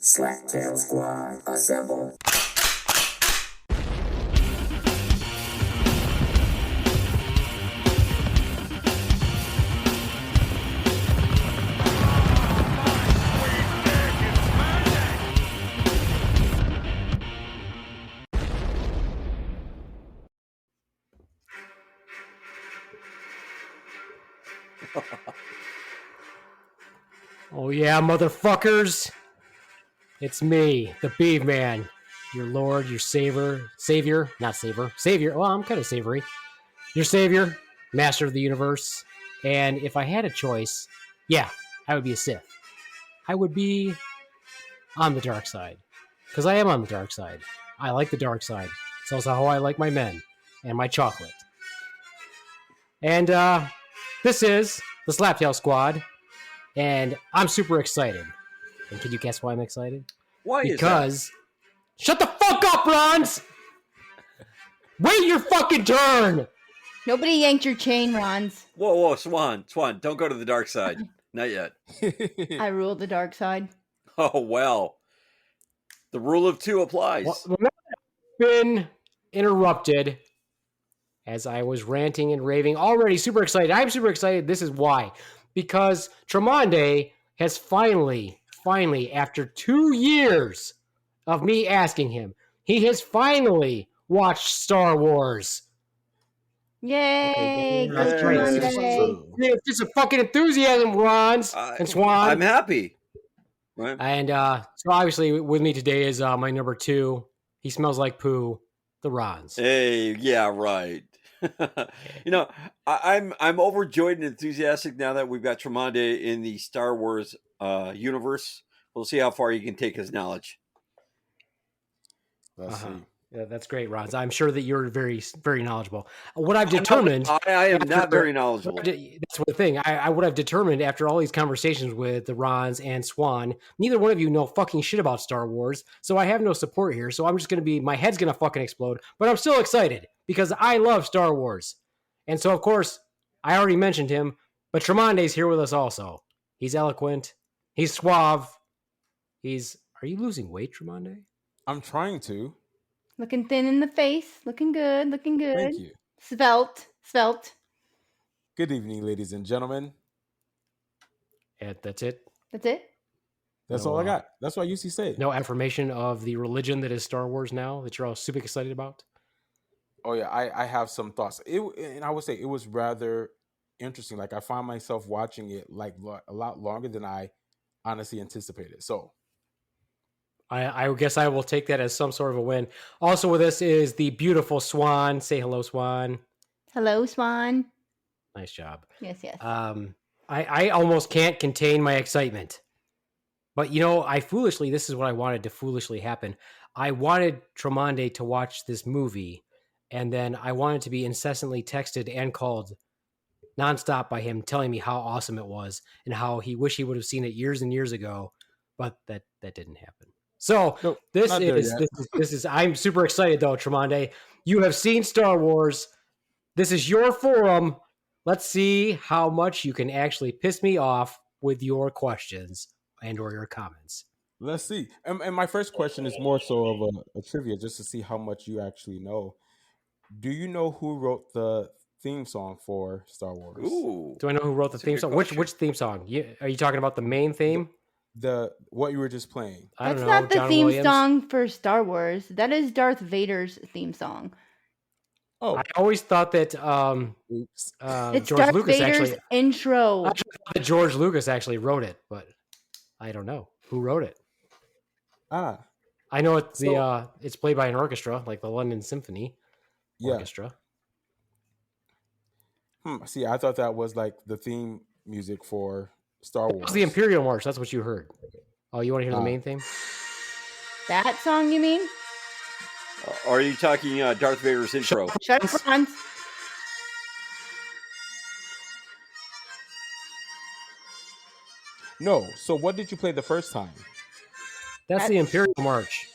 Slacktail Squad, assemble. Oh yeah, motherfuckers! It's me, the Beaveman, your lord, your savior, not savior. Well, I'm kind of savory. Your savior, master of the universe. And if I had a choice, yeah, I would be a Sith. I would be on the dark side, because I am on the dark side. I like the dark side. It's also how I like my men and my chocolate. And this is the Slaptail Squad. And I'm super excited. And can you guess why I'm excited? Why because is that? Shut the fuck up, Ronz! Wait your fucking turn! Nobody yanked your chain, Ronz. Whoa, Swan, don't go to the dark side. Not yet. I rule the dark side. Oh, well. The rule of two applies. Well, I've been interrupted as I was ranting and raving. Already super excited. I'm super excited. This is why. Because Tromondae has finally, after 2 years of me asking him, he has finally watched Star Wars. Yay! That's right. It's just a fucking enthusiasm, Ronz and Swan. I'm happy. Right. And so obviously with me today is my number 2. He smells like poo, the Ronz. Hey, yeah, right. You know, I'm overjoyed and enthusiastic now that we've got Tromondae in the Star Wars universe. We'll see how far he can take his knowledge. Let's see. Yeah, that's great, Ronz. I'm sure that you're very, very knowledgeable. What I've determined... I am not very knowledgeable. That's the thing. What I've determined after all these conversations with the Ronz and Swan, neither one of you know fucking shit about Star Wars, so I have no support here, so I'm just going to be... My head's going to fucking explode, but I'm still excited, because I love Star Wars. And so, of course, I already mentioned him, but Tromondae's here with us also. He's eloquent. He's suave. Are you losing weight, Tromondae? I'm trying to. Looking thin in the face. Looking good. Thank you. Svelte. Good evening, ladies and gentlemen. And that's it? That's it? That's all I got. That's what I used to say. No affirmation of the religion that is Star Wars now that you're all super excited about? Oh, yeah. I have some thoughts. And I would say it was rather interesting. Like, I found myself watching it like a lot longer than I honestly anticipated. So I guess I will take that as some sort of a win. Also with us is the beautiful Swan. Say hello, Swan. Hello, Swan. Nice job. Yes. I almost can't contain my excitement. But, this is what I wanted to foolishly happen. I wanted Tromondae to watch this movie, and then I wanted to be incessantly texted and called nonstop by him telling me how awesome it was and how he wished he would have seen it years and years ago, but that didn't happen. So nope, this is I'm super excited though, Tromondae. You have seen Star Wars. This is your forum. Let's see how much you can actually piss me off with your questions and or your comments. Let's see. And my first question is more so of a trivia, just to see how much you actually know. Do you know who wrote the theme song for Star Wars? Ooh. Do I know who wrote the theme song? Which theme song? Are you talking about the main theme? The what you were just playing. That's not the theme song for Star Wars. That is Darth Vader's theme song. Oh, I always thought that it's George Darth Lucas Vader's intro. I thought that George Lucas actually wrote it, but I don't know who wrote it. I know it's played by an orchestra, like the London Symphony Orchestra. See, I thought that was like the theme music for Star Wars. It was the Imperial March. That's what you heard. Oh, you want to hear the main theme? That song, you mean? Are you talking Darth Vader's intro? Shut up, Ronz. No. So what did you play the first time? That's the Imperial March.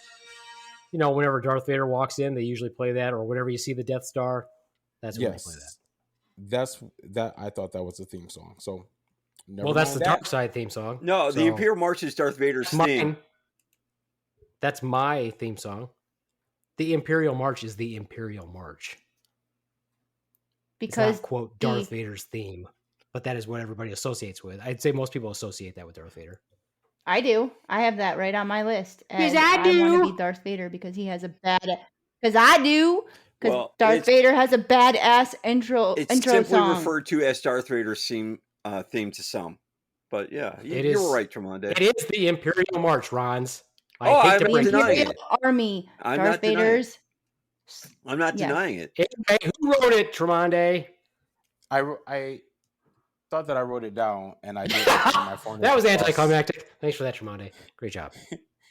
Whenever Darth Vader walks in, they usually play that, or whenever you see the Death Star, that's when they play that. I thought that was the theme song. So that's the Dark Side theme song. No, the Imperial March is Darth Vader's theme. That's my theme song. The Imperial March is the Imperial March. Because it's not, quote, Darth Vader's theme, but that is what everybody associates with. I'd say most people associate that with Darth Vader. I do. I have that right on my list. Because And I I do. want to be Darth Vader because he has a bad. Because I do. Because Well, Darth Vader has a badass intro It's simply song. referred to as Darth Vader's theme to some. But yeah, It you're is- right, Tremonde. It is the Imperial March, Ronz. Oh, hate I'm to not break it to denying you. it. Army. I'm Darth not denying it. Vader's. I'm not Yes. denying it. Anyway, who wrote it, Tremonde? I thought that I wrote it down, and I did. My phone That was is lost. anticlimactic. Thanks for that, Tremonde. Great job.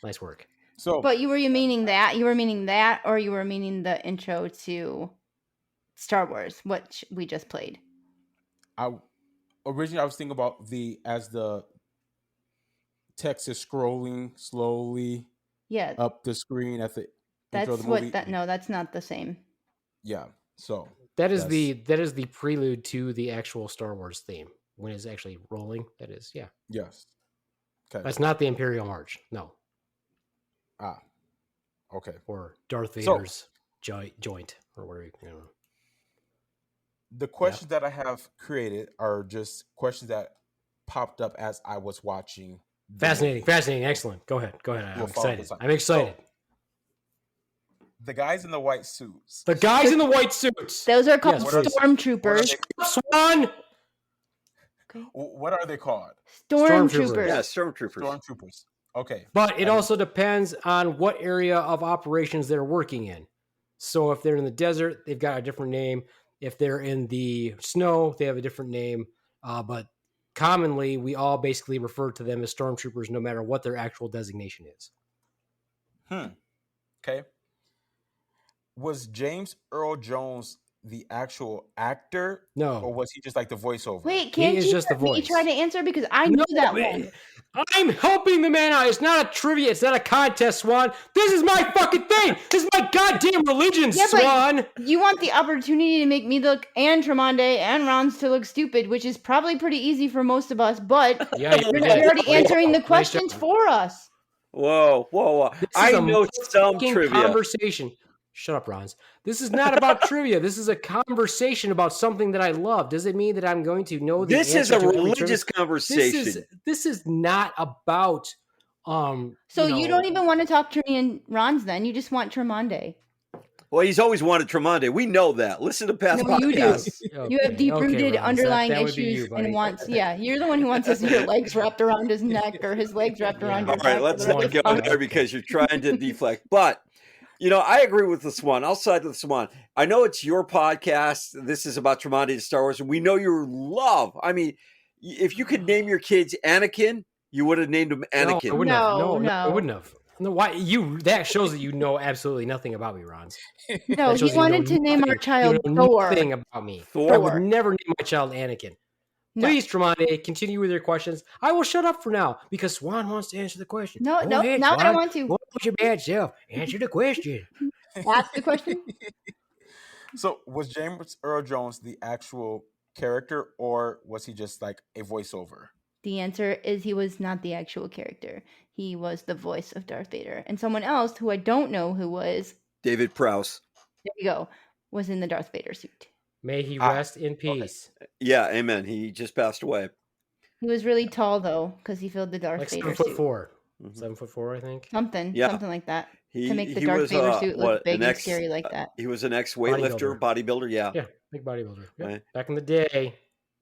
Nice work. So, But you were meaning that? You were meaning that, or you were meaning the intro to Star Wars, which we just played? originally I was thinking about as the text is scrolling slowly Yeah, up the screen at the intro that's of the movie. No, that's not the same. Yeah. So That is That's- the prelude to the actual Star Wars theme when it's actually rolling. That is, yeah. yes. Okay. That's not the Imperial March, no, Okay. or Darth So- Vader's joint or whatever. You know. The questions that I have created are just questions that popped up as I was watching. the Fascinating, movie. fascinating, excellent. Go ahead. I'm We'll follow excited. this up. I'm excited. The guys in the white suits. The guys in the white suits. Those are called Yes, what are- stormtroopers. Swan. What are they called? Stormtroopers. Yeah, stormtroopers. Stormtroopers. Okay. But it also depends on what area of operations they're working in. So if they're in the desert, they've got a different name. If they're in the snow, they have a different name. But commonly, we all basically refer to them as stormtroopers, no matter what their actual designation is. Okay. Was James Earl Jones the actual actor, or No, was he just like the voiceover? Wait, can't is you just the let me voice. try to answer because I knew that one. I'm helping the man out. It's not a trivia. It's not a contest, Swan. This is my fucking thing. This is my goddamn religion, Yeah, but- Swan. You want the opportunity to make me look and Tremondae and Ronz to look stupid, which is probably pretty easy for most of us, but Yeah, you're already answering the questions for us. Whoa. This is I a know some fucking trivia. conversation. Shut up, Ronz. This is not about trivia. This is a conversation about something that I love. Does it mean that I'm going to know the This is answer a to every religious trivia? conversation. This is not about So you don't even want to talk to me and Ronz then. You just want Tremondae. Well, he's always wanted Tremondae. We know that. Listen to past No, you do. podcasts. You have deep-rooted Ronz, underlying that would be issues you, buddy. and wants. Yeah, you're the one who wants your legs wrapped around his neck or his legs wrapped around Yeah. your All right, neck. let's whatever not the go fuck. there because you're trying to deflect. But, I agree with the Swan. I'll side with the Swan. I know it's your podcast. This is about Tremondae to Star Wars. And we know your love. I mean, if you could name your kids Anakin, you would have named them Anakin. No, I wouldn't have. No, No, I no. wouldn't have. No, why that shows that you know absolutely nothing about me, Ronz. No, That shows he you wanted know to name our nothing- child you know Thor. nothing about me. Thor? I would never name my child Anakin. No. Please, Tremondae, continue with your questions. I will shut up for now because Swan wants to answer the question. No, Go no, ahead, now I Swan. don't want to. Go with your bad self. Answer the question. Ask the question. So was James Earl Jones the actual character, or was he just like a voiceover? The answer is he was not the actual character. He was the voice of Darth Vader. And someone else who I don't know who was, David Prowse. there you go, was in the Darth Vader suit. May he rest in peace. Yeah, amen. He just passed away. He was really tall though, because he filled the Darth Like Vader 7'4". Mhm. 7'4", I think. Something, Yeah. something like that. He, To make the he Darth was, Vader suit look what, big an and ex- scary like that. He was an ex-weightlifter, bodybuilder. Yeah. Yeah, big bodybuilder. Yep. Right. Back in the day,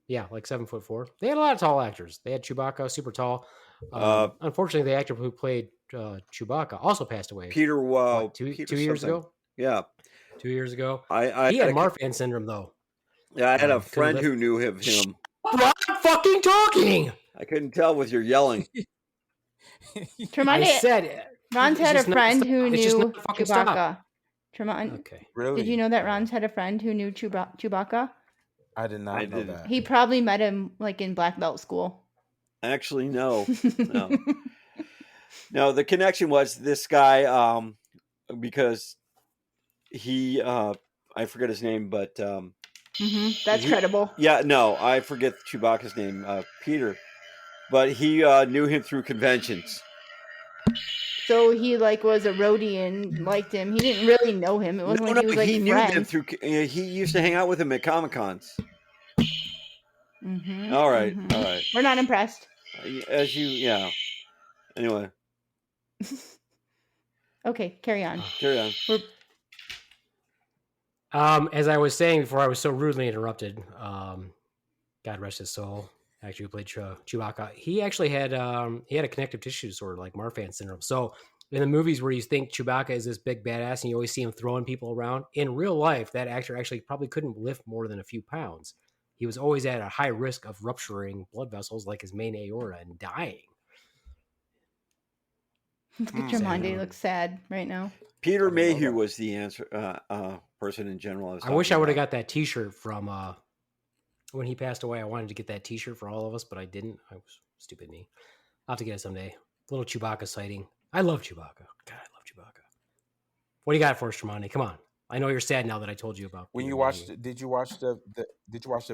yeah, like 7'4". They had a lot of tall actors. They had Chewbacca, super tall. Unfortunately, the actor who played Chewbacca also passed away. Peter, what, two Peter years something. ago. Yeah. 2 years ago. I He had had a- Marfan syndrome, though. Yeah, I had a couldn't friend lift- who knew of him. I'm fucking talking. I couldn't tell with your yelling. I Tremondae, said. Ronz it's had a just not friend stop. who It's just knew not fucking stop. Chewbacca. Tremont, Okay. Really? did you know that Ronz had a friend who knew Chewbacca? I did not I know didn't. that. He probably met him like in black belt school. Actually, no. No. No, the connection was this guy, because he, I forget his name, but That's credible. yeah, no, I forget Chewbacca's name, Peter, but he knew him through conventions. So he like was a roadie and liked him. He didn't really know him. It wasn't like he was like he knew them friends. through. He used to hang out with him at Comic Cons. Mm-hmm, All right, mm-hmm. all right. We're not impressed. As you, yeah. Anyway, Okay, carry on. carry on. As I was saying before, I was so rudely interrupted. God rest his soul. Actually, who played Chewbacca? He actually had a connective tissue disorder, like Marfan syndrome. So in the movies where you think Chewbacca is this big badass and you always see him throwing people around, in real life, that actor actually probably couldn't lift more than a few pounds. He was always at a high risk of rupturing blood vessels, like his main aorta, and dying. Look at Tromondae looks sad right now. Peter I didn't know Mayhew that. was the answer person in general. I wish I would have got that T-shirt from when he passed away. I wanted to get that T-shirt for all of us, but I didn't. I was stupid me. I'll have to get it someday. Little Chewbacca sighting. I love Chewbacca. God, I love Chewbacca. What do you got for us, Tremonti? Come on. I know you're sad now that I told you about. When you watched, did you watch the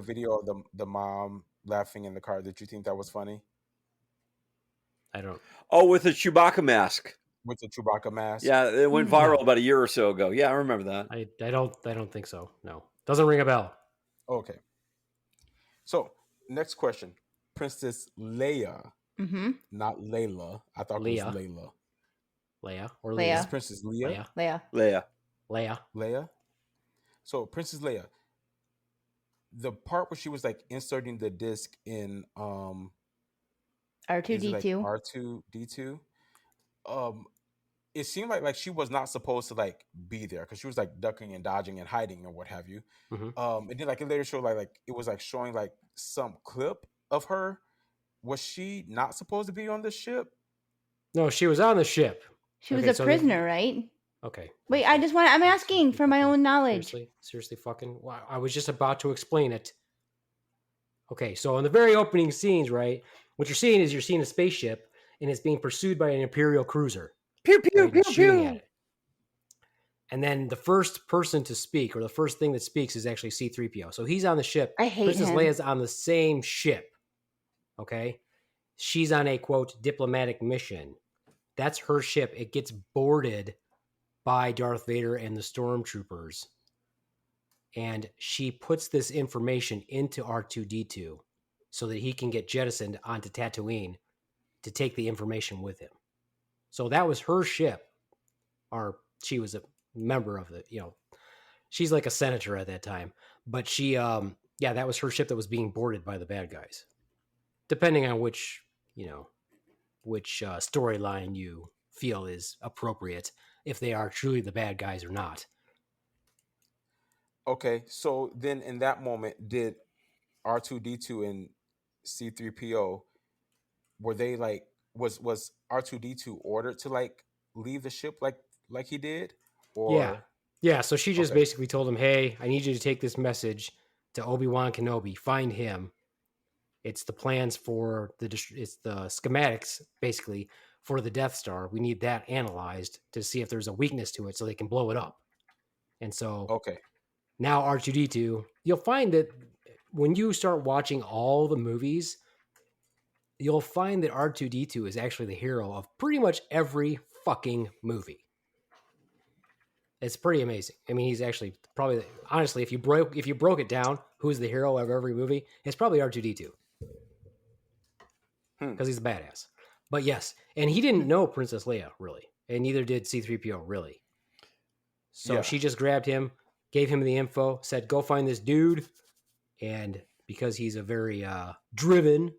video of the mom laughing in the car? Did you think that was funny? I don't. Oh, with the Chewbacca mask. With the Chewbacca mask. Yeah, it went viral about a year or so ago. Yeah, I remember that. I don't think so. No, doesn't ring a bell. Okay. So next question, Princess Leia, not Layla. I thought it was Layla. Leia or Leia. Leia? It's Princess Leia. Leia. So Princess Leia, the part where she was like inserting the disc in R2D2. R2D2. It seemed like she was not supposed to like be there because she was like ducking and dodging and hiding or what have you. And then like it later showed like it was like showing like some clip of her. Was she not supposed to be on the ship? No, she was on the ship. She was a prisoner, right? Okay. Wait, I'm asking for my own knowledge. Seriously, fucking. Wow, I was just about to explain it. Okay, so in the very opening scenes, right, what you're seeing a spaceship and it's being pursued by an Imperial cruiser. Pew, pew, right, pew, shooting pew. at it. And then the first person to speak, or the first thing that speaks, is actually C-3PO. So he's on the ship. I hate Princess him. Leia's on the same ship. Okay? She's on a, quote, diplomatic mission. That's her ship. It gets boarded by Darth Vader and the stormtroopers. And she puts this information into R2-D2 so that he can get jettisoned onto Tatooine to take the information with him. So that was her ship. Or she was a member of it, she's like a senator at that time. But she, that was her ship that was being boarded by the bad guys. Depending on which storyline you feel is appropriate, if they are truly the bad guys or not. Okay, so then in that moment, did R2D2 and C-3PO, were they like, was R2D2 ordered to like leave the ship like he did? Or yeah. So she just basically told him, "Hey, I need you to take this message to Obi-Wan Kenobi. Find him. It's the plans for it's the schematics basically for the Death Star. We need that analyzed to see if there's a weakness to it so they can blow it up." And so now R2-D2, you'll find that when you start watching all the movies, you'll find that R2-D2 is actually the hero of pretty much every fucking movie. It's pretty amazing. I mean, he's actually probably, honestly, if you broke it down, who's the hero of every movie, it's probably R2-D2. Because he's a badass. But yes, and he didn't know Princess Leia, really. And neither did C-3PO, really. So she just grabbed him, gave him the info, said, go find this dude. And because he's a very driven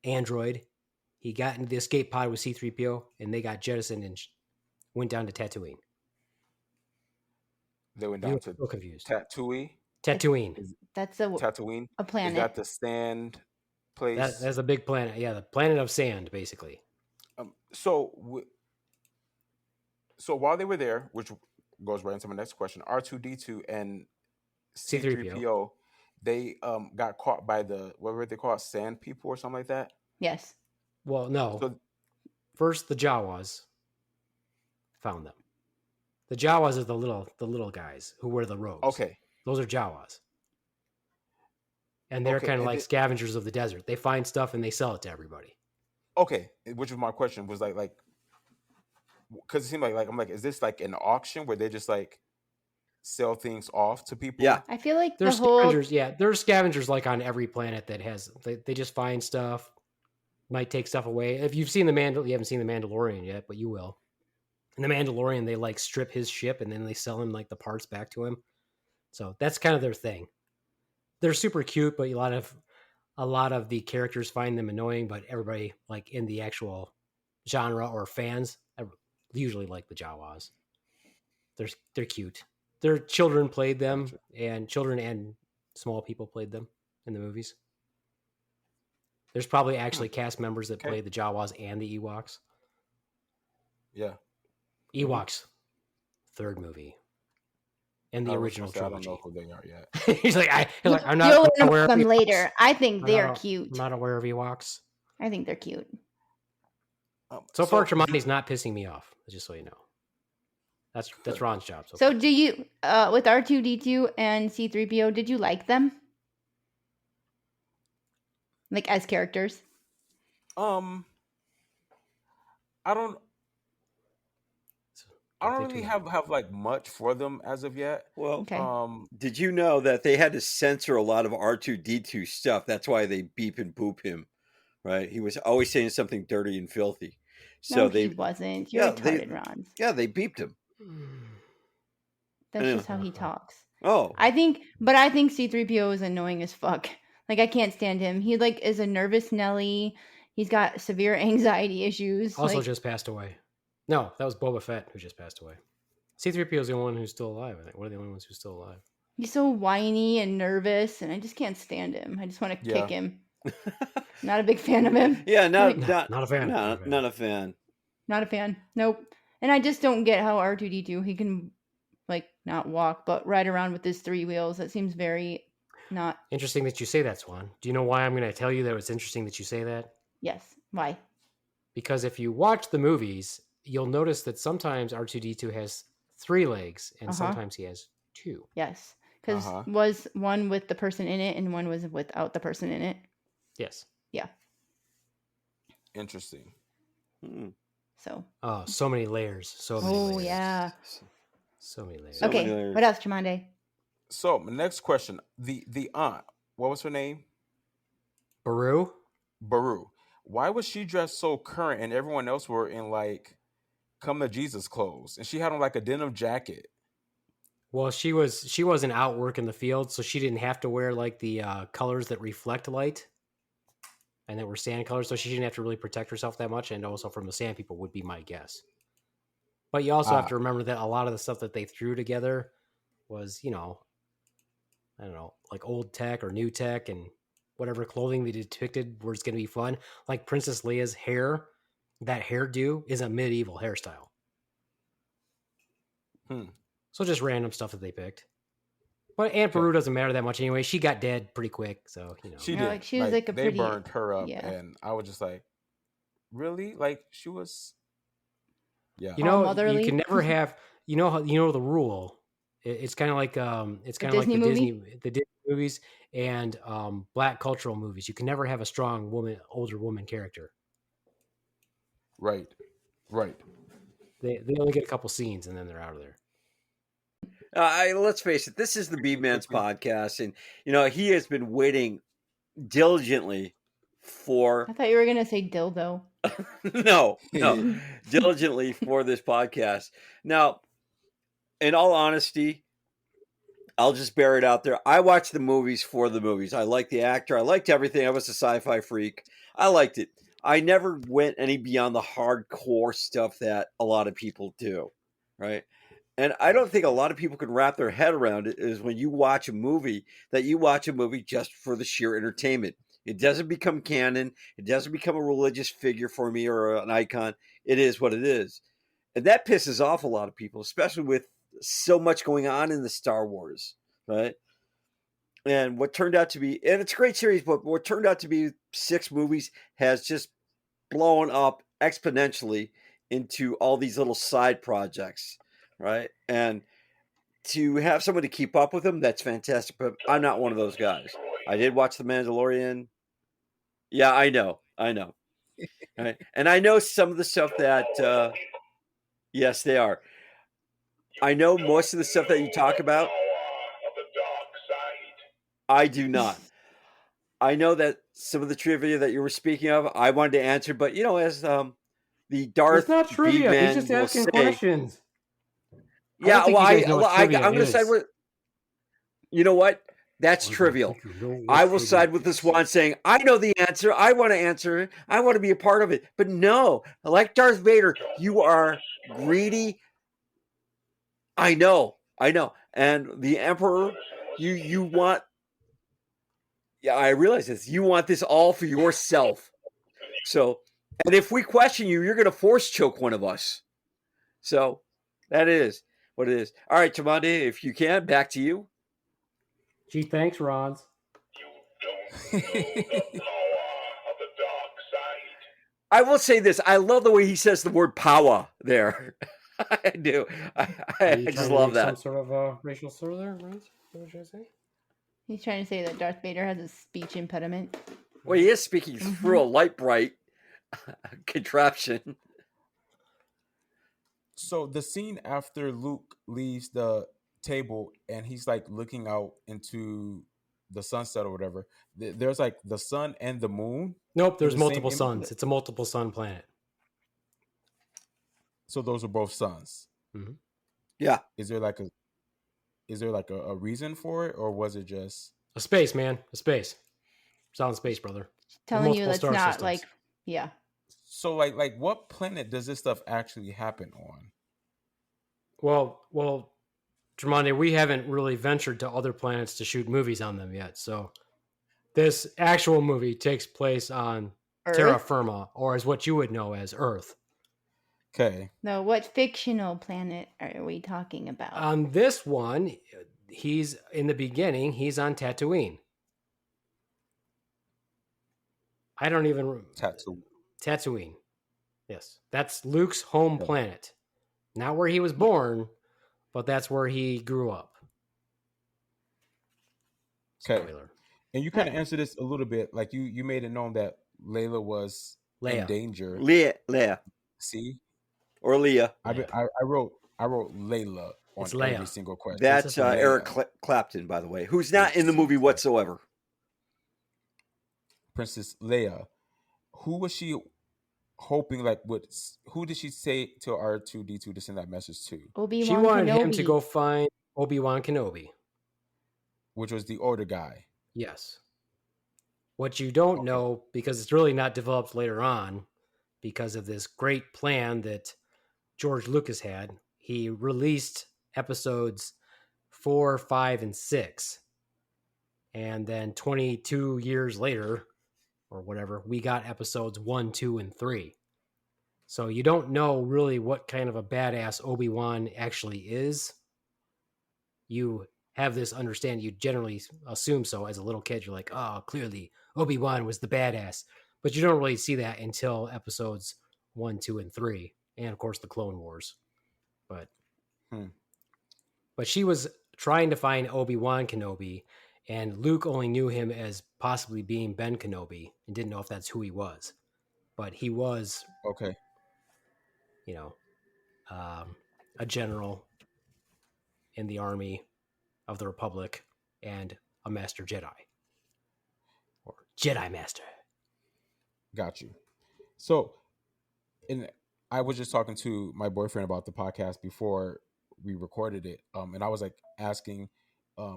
android, he got into the escape pod with C-3PO, and they got jettisoned and went down to Tatooine. They went down to so confused. Tatooine. That's Tatooine. A planet. Is that the sand place? That's a big planet. Yeah, the planet of sand, basically. So while they were there, which goes right into my next question, R2-D2 and C-3PO, they got caught by the, what were they called, sand people or something like that? Yes. Well, no. So, first, the Jawas found them. The Jawas are the little guys who wear the robes. Okay. Those are Jawas. And they're kind of like scavengers of the desert. They find stuff and they sell it to everybody. Okay. Which was my question, was like because it seemed like I'm like, is this like an auction where they just like sell things off to people? Yeah. I feel like the There's whole scavengers. Yeah, there's scavengers like on every planet that has. They just find stuff, might take stuff away. If you've seen you haven't seen the Mandalorian yet, but you will. In the Mandalorian, they like strip his ship and then they sell him like the parts back to him. So that's kind of their thing. They're super cute, but a lot of the characters find them annoying. But everybody like in the actual genre or fans usually like the Jawas. They're cute. Their children played them, Gotcha. and children and small people played them in the movies. There's probably actually cast members that Okay. play the Jawas and the Ewoks. Yeah. Ewoks, third movie, and the I was original gonna say, I don't trilogy. know who they are yet. he's like, I'm not you'll learn aware about of them Ewoks. later. I think they're I'm cute. not aware of Ewoks. I think they're cute. So far, Tremonti's not pissing me off. Just so you know, that's Ron's job. So So do you with R2D2 and C3PO, did you like them? Like as characters? I don't really have like much for them as of yet. Well, Okay. did you know that they had to censor a lot of R2D2 stuff? That's why they beep and boop him, right? He was always saying something dirty and filthy. So No, he wasn't. You're retarded, Ronz. Yeah, they beeped him. That's just how he talks. Oh, I think C3PO is annoying as fuck. Like I can't stand him. He like is a nervous Nelly. He's got severe anxiety issues. Also like, just passed away. No, that was Boba Fett who just passed away. C-3PO is the only one who's still alive. I think we're the only ones who's still alive. he's so whiny and nervous, and I just can't stand him. I just want to kick him. Not a big fan of him. yeah, not a fan. Not a fan. Not a fan. Nope. And I just don't get how R2D2 he can like not walk but ride around with his 3 wheels. That seems very not interesting that you say that, Swan. Do you know why I'm going to tell you that it's interesting that you say that? Yes. Why? Because if you watch the movies, you'll notice that sometimes R2D2 has 3 legs and sometimes he has 2. Yes. Because was one with the person in it and one was without the person in it. Yes. Yeah. Interesting. So. Oh, so many layers. So many layers. Yeah. So many layers. Okay. What else, Tromondae? So next question. The aunt, what was her name? Baru. Why was she dressed so current and everyone else were in like come to Jesus clothes? And she had on like a denim jacket. Well, she wasn't out working the field, so she didn't have to wear like the colors that reflect light and that were sand colors, so she didn't have to really protect herself that much. And also from the sand people would be my guess. But you also have to remember that a lot of the stuff that they threw together was, I don't know, like old tech or new tech, and whatever clothing they depicted was going to be fun. Like Princess Leia's hair, that hairdo is a medieval hairstyle. So just random stuff that they picked. But Aunt Beru doesn't matter that much anyway. She got dead pretty quick, so She did. Like, she was like a they pretty. burned her up, and I was just like, really? Like she was. Yeah. You can never have. You know the rule. It's kind of like the Disney movies and black cultural movies. You can never have a strong older woman character. Right. They only get a couple scenes and then they're out of there. Let's face it. This is the Beaveman's podcast, and he has been waiting diligently for. I thought you were gonna say dildo. No, diligently for this podcast. Now, in all honesty, I'll just bear it out there. I watch the movies for the movies. I like the actor. I liked everything. I was a sci-fi freak. I liked it. I never went any beyond the hardcore stuff that a lot of people do, right? And I don't think a lot of people can wrap their head around it is when you watch a movie that you watch a movie just for the sheer entertainment. It doesn't become canon. It doesn't become a religious figure for me or an icon. It is what it is. And that pisses off a lot of people, especially with so much going on in the Star Wars, right? And what turned out to be, and it's a great series, but what turned out to be 6 movies has just blown up exponentially into all these little side projects, right? And to have someone to keep up with them, that's fantastic. But I'm not one of those guys. I did watch The Mandalorian. Yeah, I know. Right? And I know some of the stuff that Yes, they are. I know most of the stuff that you talk about. I do not. I know that some of the trivia that you were speaking of, I wanted to answer, but as the Darth It's not trivia. He's Beaveman just will asking say, questions. I yeah. don't think Well, you guys know what I'm trivia going to side is. with. You know what? That's I don't trivial. think you know what I will trivia side with this is. one saying, I know the answer. I want to answer it. I want to be a part of it. But no, like Darth Vader, you are greedy. I know. And the Emperor, you want. Yeah, I realize this. You want this all for yourself. So, and if we question you, you're going to force choke one of us. So, that is what it is. All right, Tromondae, if you can, back to you. Gee, thanks, Ronz. I will say this. I love the way he says the word power there. I do. Are I you just trying to love make that. some sort of a racial slur there, Ronz? What should I say? He's trying to say that Darth Vader has a speech impediment. Well, he is speaking through a light bright contraption. So the scene after Luke leaves the table and he's like looking out into the sunset or whatever, there's like the sun and the moon. Nope, in there's the same multiple image? suns. It's a multiple sun planet. So those are both suns. Mhm. Yeah. Is there like a reason for it, or was it just A space, man. A space. It's out in space, brother. Telling you multiple that's star not systems. like, yeah. so like what planet does this stuff actually happen on? Well, Tremonde, we haven't really ventured to other planets to shoot movies on them yet. So this actual movie takes place on terra Earth? firma, or as what you would know as Earth. Okay. No, what fictional planet are we talking about? On this one, he's in the beginning, he's on Tatooine. I don't even... Tatooine. Yes. That's Luke's home planet. Not where he was born, but that's where he grew up. Okay. Spoiler. And you kind of answered this a little bit. Like you made it known that Layla was in danger. Leia. See? Or Leah. I wrote Layla on It's Leia. every single question. That's Eric Clapton, by the way, who's not in the movie whatsoever. Princess Leia. Who was she hoping, like, who did she say to R2D2 to send that message to? Obi-Wan She wanted Kenobi. him to go find Obi-Wan Kenobi. Which was the older guy. Yes. What you don't know, because it's really not developed later on, because of this great plan that George Lucas had, he released episodes 4, 5, and 6. And then 22 years later, or whatever, we got episodes 1, 2, and 3. So you don't know really what kind of a badass Obi-Wan actually is. You have this understanding, you generally assume so as a little kid. You're like, oh, clearly Obi-Wan was the badass. But you don't really see that until episodes 1, 2, and 3. And of course the Clone Wars. But she was trying to find Obi-Wan Kenobi, and Luke only knew him as possibly being Ben Kenobi and didn't know if that's who he was. But he was, a general in the army of the Republic and a Master Jedi. Or Jedi Master. Got you. So, and I was just talking to my boyfriend about the podcast before we recorded it. And I was like asking, I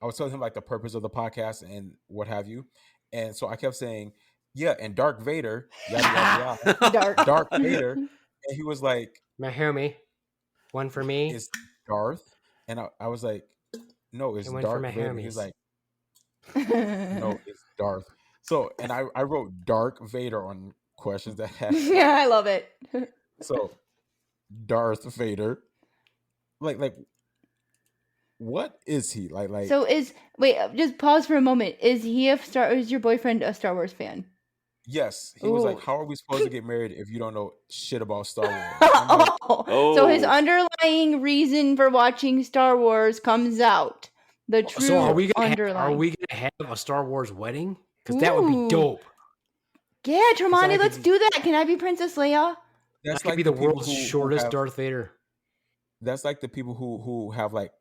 was telling him like the purpose of the podcast and what have you. And so I kept saying, yeah, and Dark Vader, yada, yada, yada. Dark Vader. And he was like, my homie, one for me. It's Darth. And I was like, no, it's Darth Vader. He's like, no, it's Darth. So, and I wrote Dark Vader on questions that had. Yeah, I love it. So, Darth Vader. Like, what is he? Like. So just pause for a moment. Is your boyfriend a Star Wars fan? Yes. He was like, how are we supposed to get married if you don't know shit about Star Wars? So his underlying reason for watching Star Wars comes out. The true So are we gonna underlying. have a Star Wars wedding? Because that would be dope. Yeah, Tremonti, let's do that. Can I be Princess Leia? That's could like be the the people world's who shortest have. Darth Vader. That's like the people who have like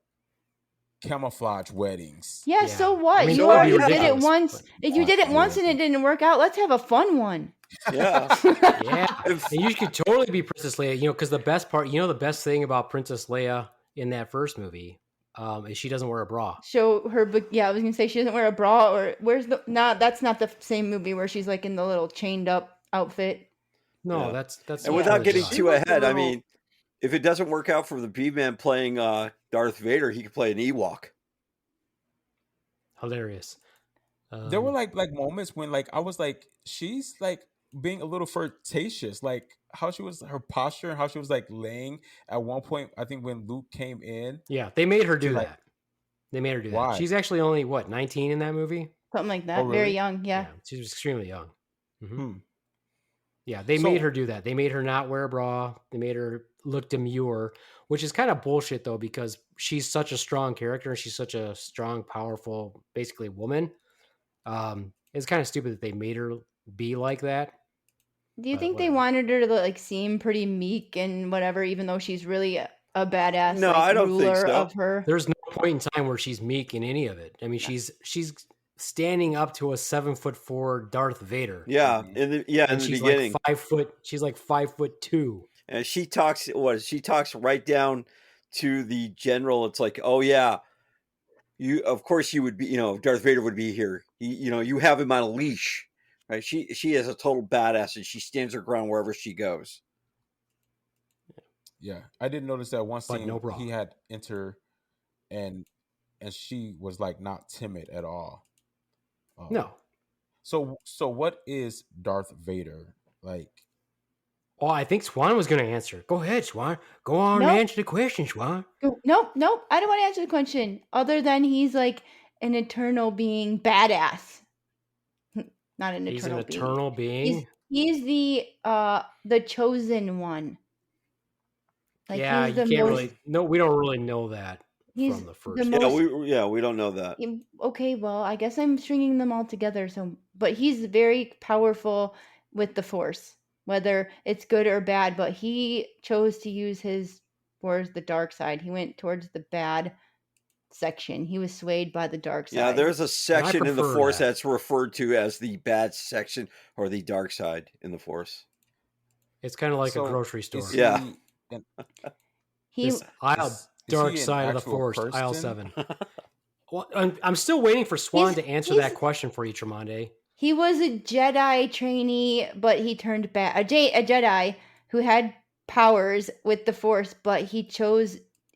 camouflage weddings. Yeah, Yeah. so what? I mean, You that would already be did it ridiculous, once. but- If you did it once and it didn't work out, let's have a fun one. Yeah. Yeah, and you could totally be Princess Leia, because the best part, the best thing about Princess Leia in that first movie is she doesn't wear a bra. Show her, yeah, I was gonna say she doesn't wear a bra, or that's not the same movie where she's like in the little chained up outfit. No, Yeah. that's And Yeah. without getting done. too ahead, I mean, if it doesn't work out for the Beaveman playing Darth Vader, he could play an Ewok. Hilarious. There were like moments when like I was like, she's like being a little flirtatious, like how she was, her posture and how she was like laying at one point. I think when Luke came in, Yeah, they made her do like- that. They made her do Why? that. She's actually only 19 in that movie. Something like that. Oh, Very really? young, yeah. She was extremely young. Mhm. Hmm. Yeah, they So- made her do that. They made her not wear a bra. They made her look demure, which is kind of bullshit though, because she's such a strong character. She's such a strong, powerful, basically woman. It's kind of stupid that they made her be like that. Do you But think they whatever. wanted her to like seem pretty meek and whatever, even though she's really a badass No, like, I don't think ruler so. of her? There's no point in time where she's meek in any of it. I mean, she's standing up to a 7'4" Darth Vader. Yeah, Mhm. in the And she's beginning, like 5'. She's like 5'2". and she talks. She talks right down to the general. It's like, oh yeah, of course you would be. Darth Vader would be here. You have him on a leash, right? She is a total badass, and she stands her ground wherever she goes. Yeah, I didn't notice that one But scene no bra. he had enter, and she was like not timid at all. No. So what is Darth Vader like? Oh, I think Swan was going to answer. Go ahead, Swan. Go on Nope. and answer the question, Swan. Nope. I don't want to answer the question. Other than he's like an eternal being, badass. Not an He's an eternal being. eternal being. He's the chosen one. Like Yeah, he's you the can't most. really. No, we don't really know that He's from the the first. most. We don't know that. Okay, well, I guess I'm stringing them all together. But he's very powerful with the Force, whether it's good or bad. But he chose to use his towards the dark side. He went towards the bad section. He was swayed by the dark side. Yeah, there's a section in the prefer Force that. that's referred to as the bad section or the dark side in the Force. It's kind of like So, a grocery store. Is Yeah. he This aisle, is dark he an side of the actual Force, aisle person? 7. Well, I'm still waiting for Swan He's- to answer he's- that question for you, Tremonde. he was a Jedi trainee, but he turned bad. A Jedi who had powers with the Force, but he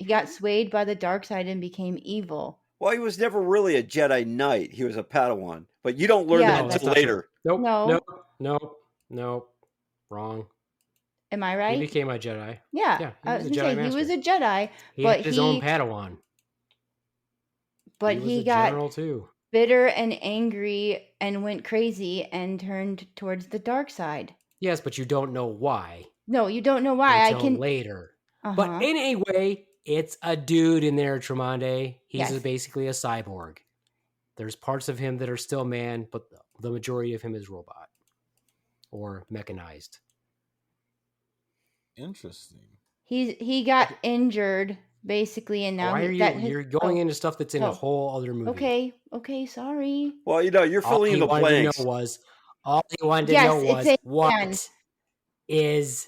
got swayed by the dark side and became evil. Well, he was never really a Jedi Knight. He was a Padawan. But you don't learn Yeah, that that's until not true. later. Nope. Wrong. Am I He right? became a Jedi. Yeah, Yeah, I he was was a gonna Jedi say he was a master. Jedi, He but had his own Padawan. but was he a got general too. bitter and angry and went crazy and turned towards the dark side. Yes, but you don't know why No, you don't know why. until I can. later. Uh-huh. But anyway, it's a dude in there, Tremonde. He's Yes. basically a cyborg. There's parts of him that are still man, but the majority of him is robot or mechanized. Interesting. he got injured basically, and now Why are you're going into stuff that's in a oh. whole other movie? Okay, sorry. Well, you're All filling he in the wanted blanks. to know was, all he wanted to Yes, know it's was, a what man. is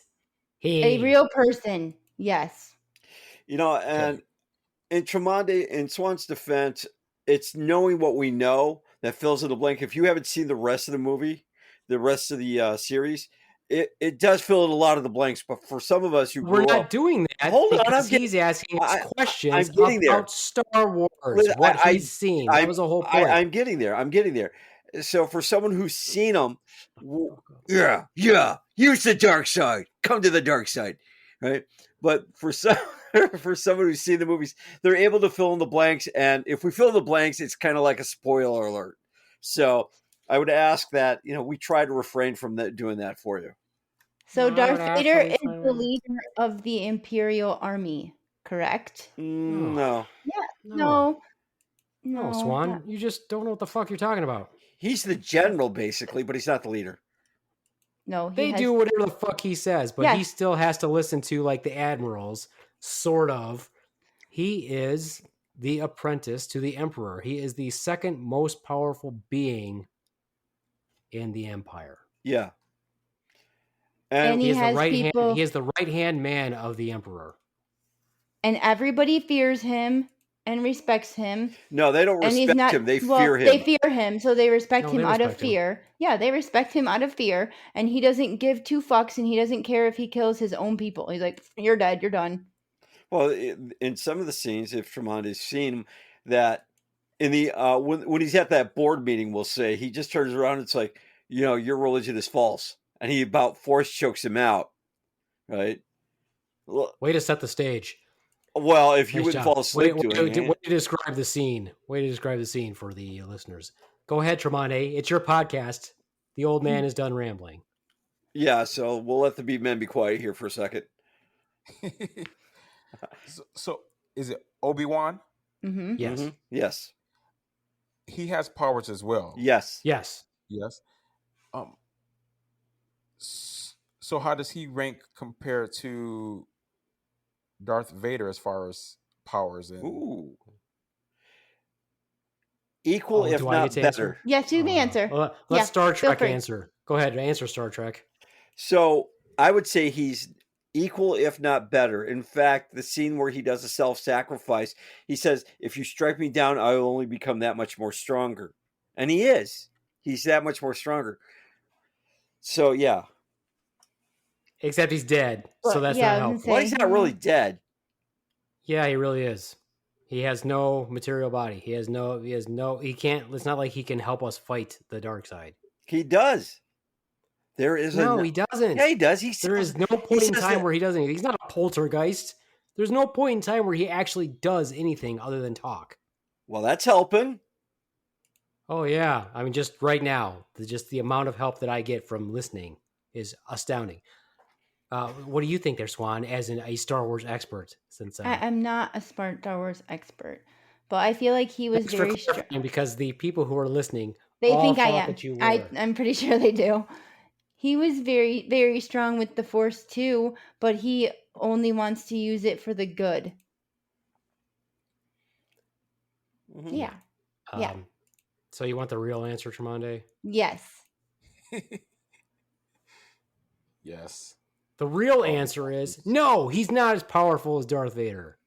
he? A real person. Yes. And in Tremonde, in Swan's defense, it's knowing what we know that fills in the blank. If you haven't seen the rest of the movie, the rest of the series, it does fill in a lot of the blanks. But for some of us who We're grew not up, doing that Hold on, because I'm getting- he's asking us I'm questions getting there. about Star Wars, Listen, what I- he's seen. That was the whole point. I'm getting there. I'm getting there. So for someone who's seen them, yeah, use the dark side. Come to the dark side, right? But for someone who's seen the movies, they're able to fill in the blanks. And if we fill in the blanks, it's kind of like a spoiler alert. So I would ask that we try to refrain from doing that for you. So No, I Darth would Vader is absolutely the find- leader of the Imperial Army, correct? No, No. No, Swan, that- you just don't know what the fuck you're talking about. he's the general basically, but he's not the leader. No, he They has. do whatever the fuck he says, but he Yes. still has to listen to like the admirals, sort of. He is the apprentice to the emperor. He is the second most powerful being in the empire. Yeah. And He he is the has right hand. people, He is the right hand man of the emperor. and everybody fears him and respects him. No, they don't And he's respect not. him. They Well, fear him. they fear him, so they respect No, him they out of respect him. fear. Yeah, they respect him out of fear, and he doesn't give two fucks, and he doesn't care if he kills his own people. He's like, "You're dead. You're done." Well, in some of the scenes, if Tromondae's seen him, that in the when he's at that board meeting, we'll say he just turns around and it's like, your religion is false, and he about force chokes him out, right? Way to set the stage. Well, if you Nice wouldn't job. fall asleep doing it. Way to describe the scene. Way to describe the scene for the listeners. Go ahead, Tromondae. It's your podcast. The old man is done rambling. Yeah, so we'll let the Beaveman be quiet here for a second. So is it Obi-Wan? Mm-hmm. Yes. Mhm. Yes. He has powers as well. Yes. Yes. Yes. So how does he rank compared to Darth Vader as far as powers? And Ooh. Equal, if do I not get to answer? better. Yes, you can answer. Let's Yeah, Star feel Trek free. answer. Go ahead. Answer Star Trek. So I would say he's equal, if not better. In fact, the scene where he does a self-sacrifice, he says, "If you strike me down, I will only become that much more stronger." And he is. He's that much more stronger. So yeah. Except he's dead, so Well, that's yeah, not I was helpful. gonna Well, say, he's not really dead. Yeah, he really is. He has no material body. He can't. It's not like he can help us fight the dark side. He does. There is No, he doesn't. Yeah, he does. There is no point in says time that- where he doesn't. He's not a poltergeist. There's no point in time where he actually does anything other than talk. Well, that's helping. Oh yeah, I mean, just right now, just the amount of help that I get from listening is astounding. What do you think there, Swan, as a Star Wars expert? Since I'm not a Star Wars expert, but I feel like he was thanks for very strong. clarifying, because the people who are listening, They all think I thought am. that you were. I'm pretty sure they do. He was very, very strong with the Force too, but he only wants to use it for the good. Mhm. Yeah. Yeah. So you want the real answer, Tromondae? Yes. yes. The real answer is no, he's not as powerful as Darth Vader.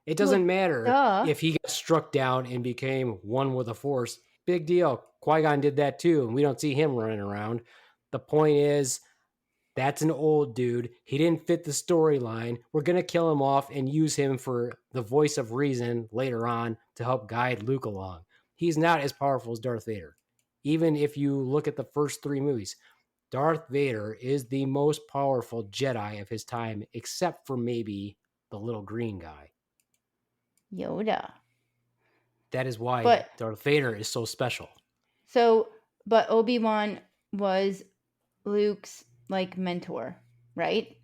It doesn't matter duh. if he got struck down and became one with the Force. Big deal. Qui-Gon did that too, and we don't see him running around. The point is, that's an old dude. He didn't fit the storyline. We're going to kill him off and use him for the voice of reason later on to help guide Luke along. He's not as powerful as Darth Vader. Even if you look at the first 3 movies, Darth Vader is the most powerful Jedi of his time, except for maybe the little green guy. Yoda. That is why But- Darth Vader is so special. So, but Obi-Wan was Luke's mentor, right?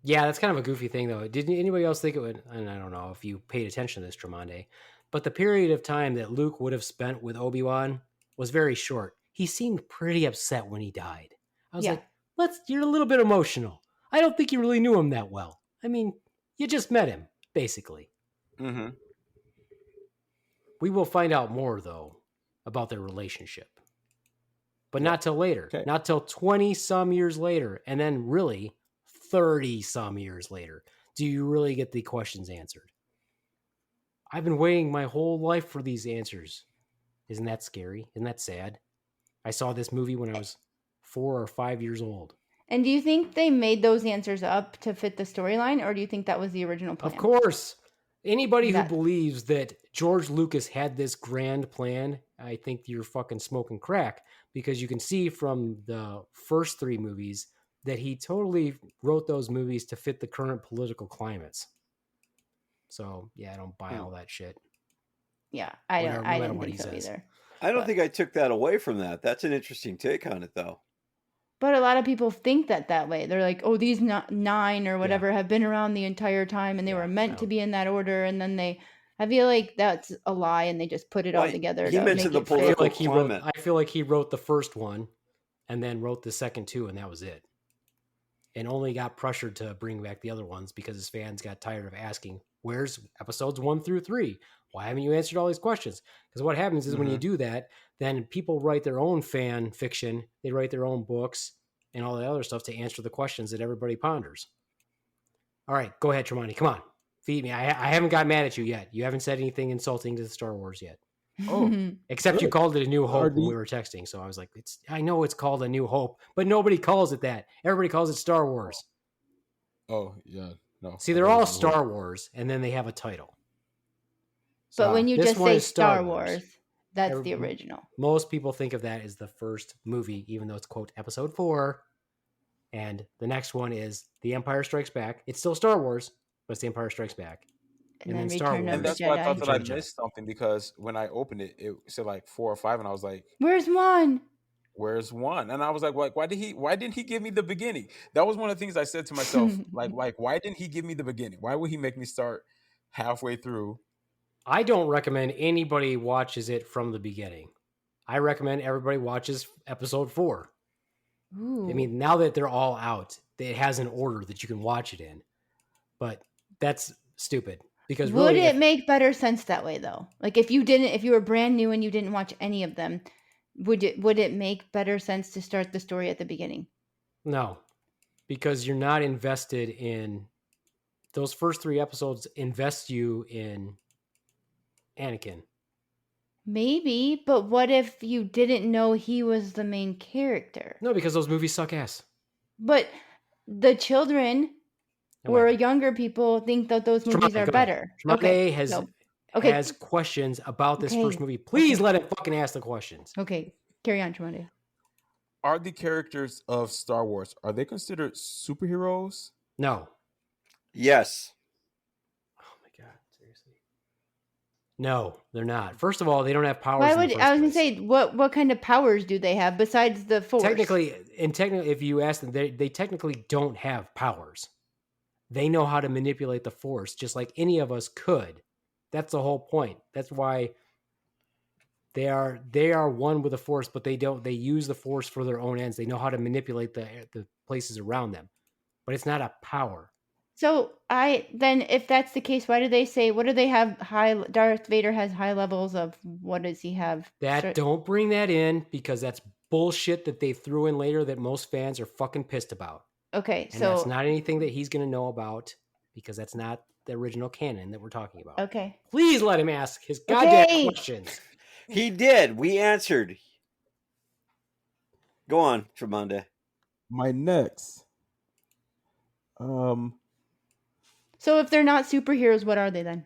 Yeah, that's kind of a goofy thing, though. Did anybody else think it would? And I don't know if you paid attention to this, Tromondae, but the period of time that Luke would have spent with Obi-Wan was very short. He seemed pretty upset when he died. I was Yeah. like, you're a little bit emotional. I don't think you really knew him that well. I mean, you just met him, basically. Mm-hmm. We will find out more, though, about their relationship. But not till later. Okay. Not till 20-some years later. And then really 30-some years later do you really get the questions answered. I've been waiting my whole life for these answers. Isn't that scary? Isn't that sad? I saw this movie when I was 4 or 5 years old. And do you think they made those answers up to fit the storyline, or do you think that was the original plan? Of course. Anybody That- who believes that George Lucas had this grand plan, I think you're fucking smoking crack, because you can see from the first 3 movies that he totally wrote those movies to fit the current political climates. So, yeah, I don't buy all that shit. Yeah, I Whatever- don't. no I matter didn't what think he so says. either. I don't But- think I took that away from that. That's an interesting take on it, though. But a lot of people think that way. They're like, "Oh, these 9 or whatever have been around the entire time, and they Yeah, were meant no. to be in that order." And then I feel like that's a lie, and they just put it all Well, together he to mentioned make the it fit. I feel like political climate. I feel like he wrote the first one and then wrote the second 2, and that was it. And only got pressured to bring back the other ones because his fans got tired of asking, where's episodes 1 through 3? Why haven't you answered all these questions? Because what happens is when you do that, then people write their own fan fiction, they write their own books and all the other stuff to answer the questions that everybody ponders. All right, go ahead, Tremondae. Come on. Feed me. I haven't got mad at you yet. You haven't said anything insulting to the Star Wars yet. Oh, Except you good. called it A New Hope when RD we were texting. So I was like, I know it's called A New Hope, but nobody calls it that. Everybody calls it Star Wars. Oh, yeah. No. See, I they're thought it all was New Hope. Star Wars, and then they have a title. But when you this just one say is Star Wars, that's Every- the original. Most people think of that as the first movie, even though it's, quote, episode 4. And the next one is The Empire Strikes Back. It's still Star Wars, but it's The Empire Strikes Back. And And then then Star Return Wars. of And the that's why I thought Jedi. that I Return of the Jedi. missed something, because when I opened it, it said like 4 or 5, and I was like, Where's 1? "Where's 1?" And I was like, why didn't he give me the beginning?" That was one of the things I said to myself, like why didn't he give me the beginning? Why would he make me start halfway through? I don't recommend anybody watches it from the beginning. I recommend everybody watches episode 4. Ooh. I mean, now that they're all out, it has an order that you can watch it in. But that's stupid. Because would really, it make better sense that way though? Like if you were brand new and you didn't watch any of them, would it make better sense to start the story at the beginning? No, because you're not invested in those first 3 episodes. Invest you in Anakin. Maybe, but what if you didn't know he was the main character? No, because those movies suck ass. But the children or younger people think that those movies are better. Tromondae Okay. has questions about this first movie. Please let him fucking ask the questions. Okay, carry on, Tromondae. Are the characters of Star Wars, are they considered superheroes? No. Yes. Oh my god, seriously. No, they're not. First of all, they don't have powers. Why would I was gonna say what kind of powers do they have besides the Force? Technically, if you ask them, they technically don't have powers. They know how to manipulate the Force, just like any of us could. That's the whole point. That's why they are one with the Force, but they use the Force for their own ends. They know how to manipulate the places around them, but it's not a power. So if that's the case, why do they say, what do they have Darth Vader has high levels of, what does he have? Don't bring that in, because that's bullshit that they threw in later that most fans are fucking pissed about. Okay, and that's not anything that he's going to know about, because that's not the original canon that we're talking about. Okay. Please let him ask his goddamn questions. He did. We answered. Go on, Tromondae. My next. So if they're not superheroes, what are they then?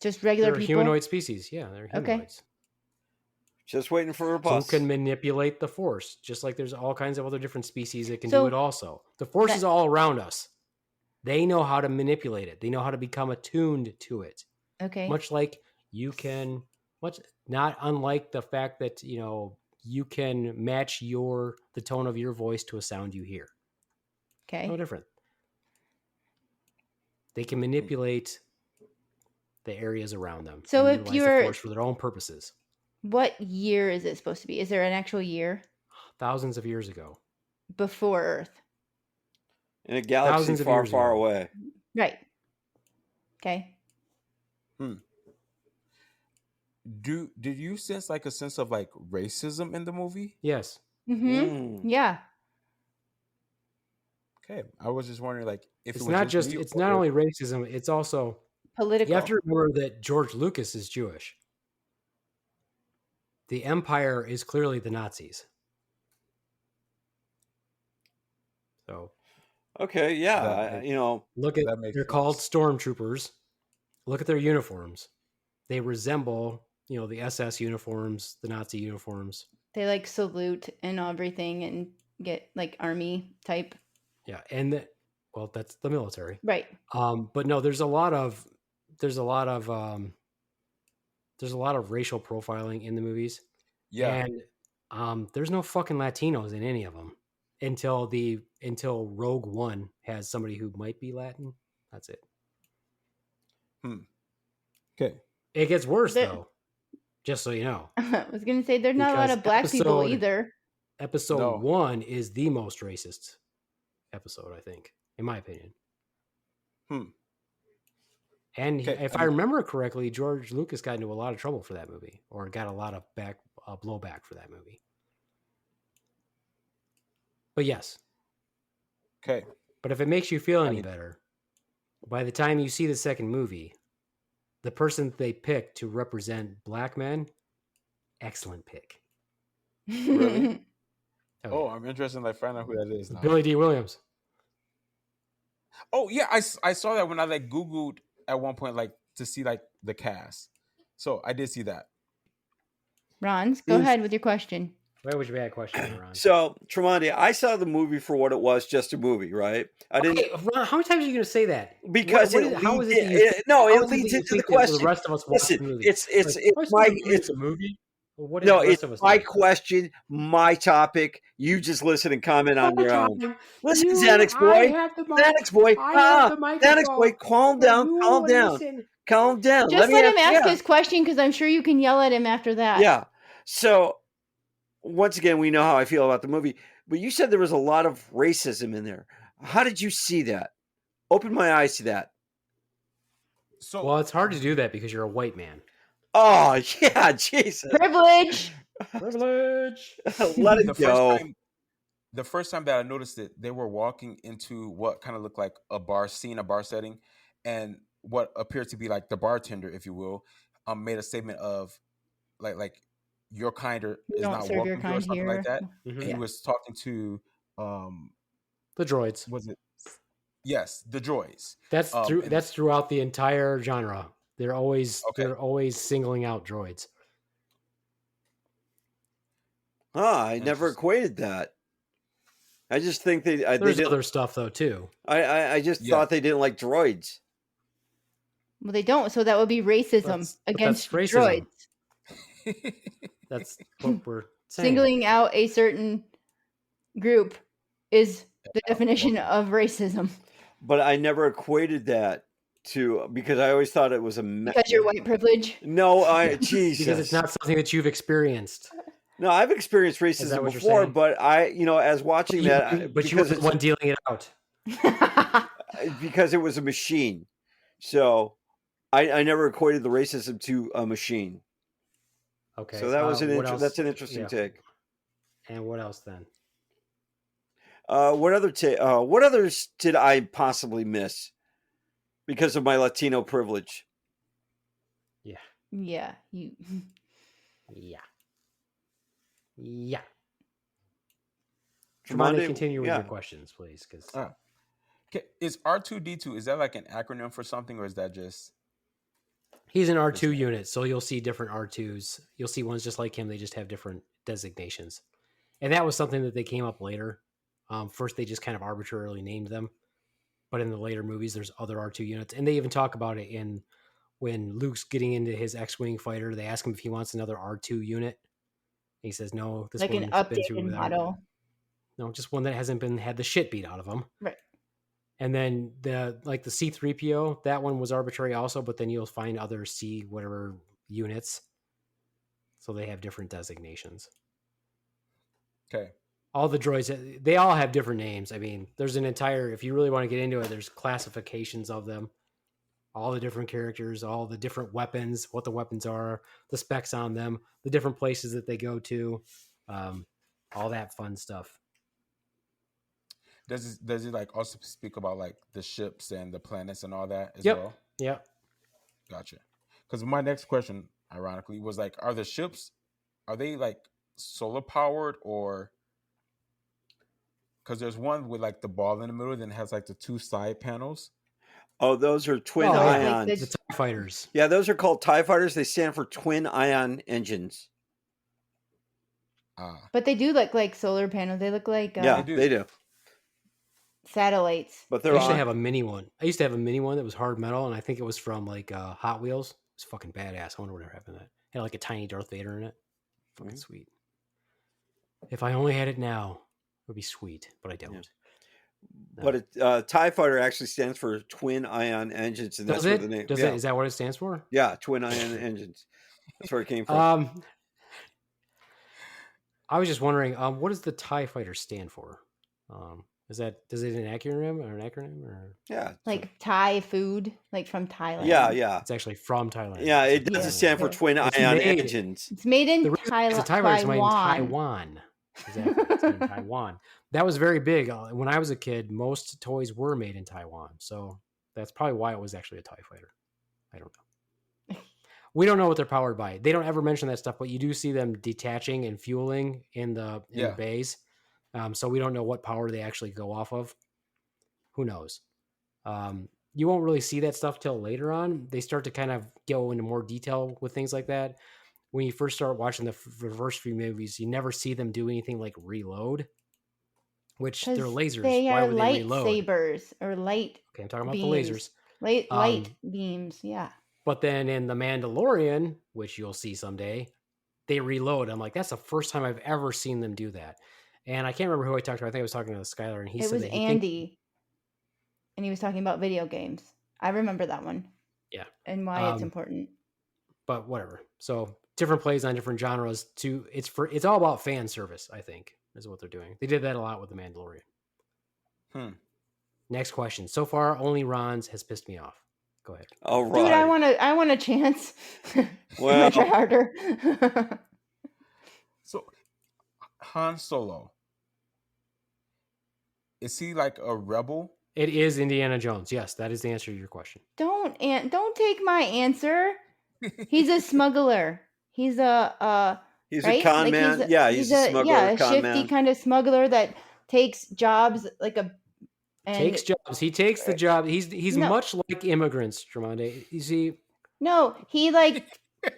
Just regular they're people? Humanoid species. Yeah, they're humanoids. Okay. Just waiting for a bus. Who can manipulate the Force, just like there's all kinds of other different species that can do it also. The Force is all around us. They know how to manipulate it. They know how to become attuned to it. Okay. Much like you can, not unlike the fact that, you can match the tone of your voice to a sound you hear. Okay. No different. They can manipulate the areas around them. So and if utilize the Force for their own purposes. What year is it supposed to be? Is there an actual year? Thousands of years ago. Before Earth. In a galaxy far, far away. Right. Okay. Did you sense like a sense of like racism in the movie? Yes. Mm-hmm. Yeah. Okay. I was just wondering, like, if it's it was not just it's not only racism, it's also political. You have to remember that George Lucas is Jewish. The Empire is clearly the Nazis. So, okay, yeah, look at they're called stormtroopers. Look at their uniforms; they resemble, the SS uniforms, the Nazi uniforms. They like salute and everything, and get like army type. Yeah, and that's the military, right? But no, there's a lot of racial profiling in the movies. Yeah. And there's no fucking Latinos in any of them until Rogue One has somebody who might be Latin. That's it. Okay. It gets worse though. Just so you know. I was gonna say there's not a lot of black people either. episode No. 1 is the most racist episode, I think, in my opinion. And Okay, if I remember correctly, George Lucas got into a lot of trouble for that movie, or got a lot of blowback for that movie. But yes. Okay. But if it makes you feel any better, by the time you see the second movie, the person they picked to represent black men, excellent pick. Really? Oh, I'm interested in find out who that is now. Billy D. Williams. Oh yeah, I saw that when I Googled at one point to see the cast. So I did see that. Ronz, go ahead with your question. Where would you be a question, Ron? So, Tromondae, I saw the movie for what it was, just a movie, right? I didn't. Okay, Ron, how many times are you going to say that? Because it leads into the question. The rest of us Listen, the movie? it's a movie. Well, what no, the rest it's of us my do? question, my topic. You just listen and comment on your own. Listen, You- Xanax boy, I have the mic. Xanax boy, I have the Xanax boy, microphone. calm But down, you calm down, listen. calm down. Just let him ask yeah. his question because I'm sure you can yell at him after that. Yeah. So, once again, we know how I feel about the movie. But you said there was a lot of racism in there. How did you see that? Open my eyes to that. So Well, it's hard to do that because you're a white man. Oh, yeah, Jesus. Privilege. Privilege. Let it go. The first time that I noticed it, they were walking into what kind of looked like a bar setting, and what appeared to be the bartender, if you will, made a statement of like your kind is Don't not serve your welcome here or kind something here. like that. Mhm. And he was talking to The droids. was it? Yes, the droids. That's and- that's throughout the entire genre. They're always Okay. they're always singling out droids. I never Interesting. equated that. I just think they There's didn't. other stuff though too. I just Yeah. thought they didn't like droids. Well, they don't, so that would be racism But against that's racism. droids. That's what we're saying. Singling out a certain group is the definition of racism. But I never equated that to, because I always thought it was a Because you're white privilege. No, Jesus. Because it's not something that you've experienced. No, I've experienced that racism what you're before, saying? but as watching that, But you were the one dealing it out. because it was a machine. So I never equated the racism to a machine. Okay. So that was that's an interesting take. And what else then? What others did I possibly miss because of my Latino privilege? Yeah. Yeah. Tromondae, continue with your questions, please. Because is R2D2, is that an acronym for something, or is that just? he's an R2 unit, so you'll see different R2s. You'll see ones just like him. They just have different designations. And that was something that they came up later. First, they just kind of arbitrarily named them. But in the later movies, there's other R2 units. And they even talk about it when Luke's getting into his X-Wing fighter. They ask him if he wants another R2 unit. He says, no. This Like an one's been through updated without- model. No, just one that hasn't had the shit beat out of them. Right. And then the C-3PO, that one was arbitrary also, but then you'll find other C whatever units. So they have different designations. Okay. All the droids, they all have different names. I mean, there's an entire, if you really want to get into it, there's classifications of them. All the different characters, all the different weapons, what the weapons are, the specs on them, the different places that they go to, all that fun stuff. Does it also speak about the ships and the planets and all that as Yep. well? Yep. Gotcha. Because my next question, ironically, was are the ships, are they solar powered, or because there's one with the ball in the middle, then it has the two side panels. Oh, those are twin Oh, yeah. ions. The TIE fighters. Yeah, those are called TIE fighters. They stand for twin ion engines. But they do look like solar panels. They look like Yeah, they do. Satellites. But I they're used to on. have a mini one. I used to have a mini one that was hard metal, and I think it was from Hot Wheels. It's fucking badass. I wonder what happened to that. It had a tiny Darth Vader in it. Fucking sweet. If I only had it now, it would be sweet, but I don't. Yeah. No. But TIE fighter actually stands for twin ion engines, and Does that's it? where the name. Does yeah. it? Is that what it stands for? Yeah, twin ion engines. That's where it came from. I was just wondering, what does the TIE fighter stand for? Does it an acronym or Yeah. Like Thai food, like from Thailand. Yeah. it's actually from Thailand? Yeah, it So- doesn't stand for Yeah. twin It's ion made- engines. It's made in The reason it's a TIE fighter is made in Taiwan. Exactly, it's made in Taiwan. That was very big when I was a kid. Most toys were made in Taiwan, so that's probably why it was actually a TIE fighter. I don't know. We don't know what they're powered by. They don't ever mention that stuff, but you do see them detaching and fueling in the bays. So we don't know what power they actually go off of. Who knows? You won't really see that stuff till later on. They start to kind of go into more detail with things like that. When you first start watching the first few movies, you never see them do anything like reload, which they're lasers. They Why are would they reload? lightsabers or light. Okay, I'm talking about beams. the lasers. Light beams, yeah. But then in The Mandalorian, which you'll see someday, they reload. I'm like, that's the first time I've ever seen them do that. And I can't remember who I talked to. I think I was talking to Skylar, and he said was that Andy, and he was talking about video games. I remember that one. Yeah, and why it's important. But whatever. So different plays on different genres. It's all about fan service. I think is what they're doing. They did that a lot with The Mandalorian. Next question. So far, only Ronz has pissed me off. Go ahead. All right. Dude, I want a chance. Well, I'm gonna try harder. So, Han Solo, is he like a rebel? It is Indiana Jones. Yes, that is the answer to your question. Don't take my answer. He's a smuggler. He's a he's right? a con Like man. He's a smuggler. Yeah, a con shifty man. kind of smuggler that takes jobs like a. Takes jobs. He takes the job. He's No. much like immigrants, Tromondae. You see, No, he like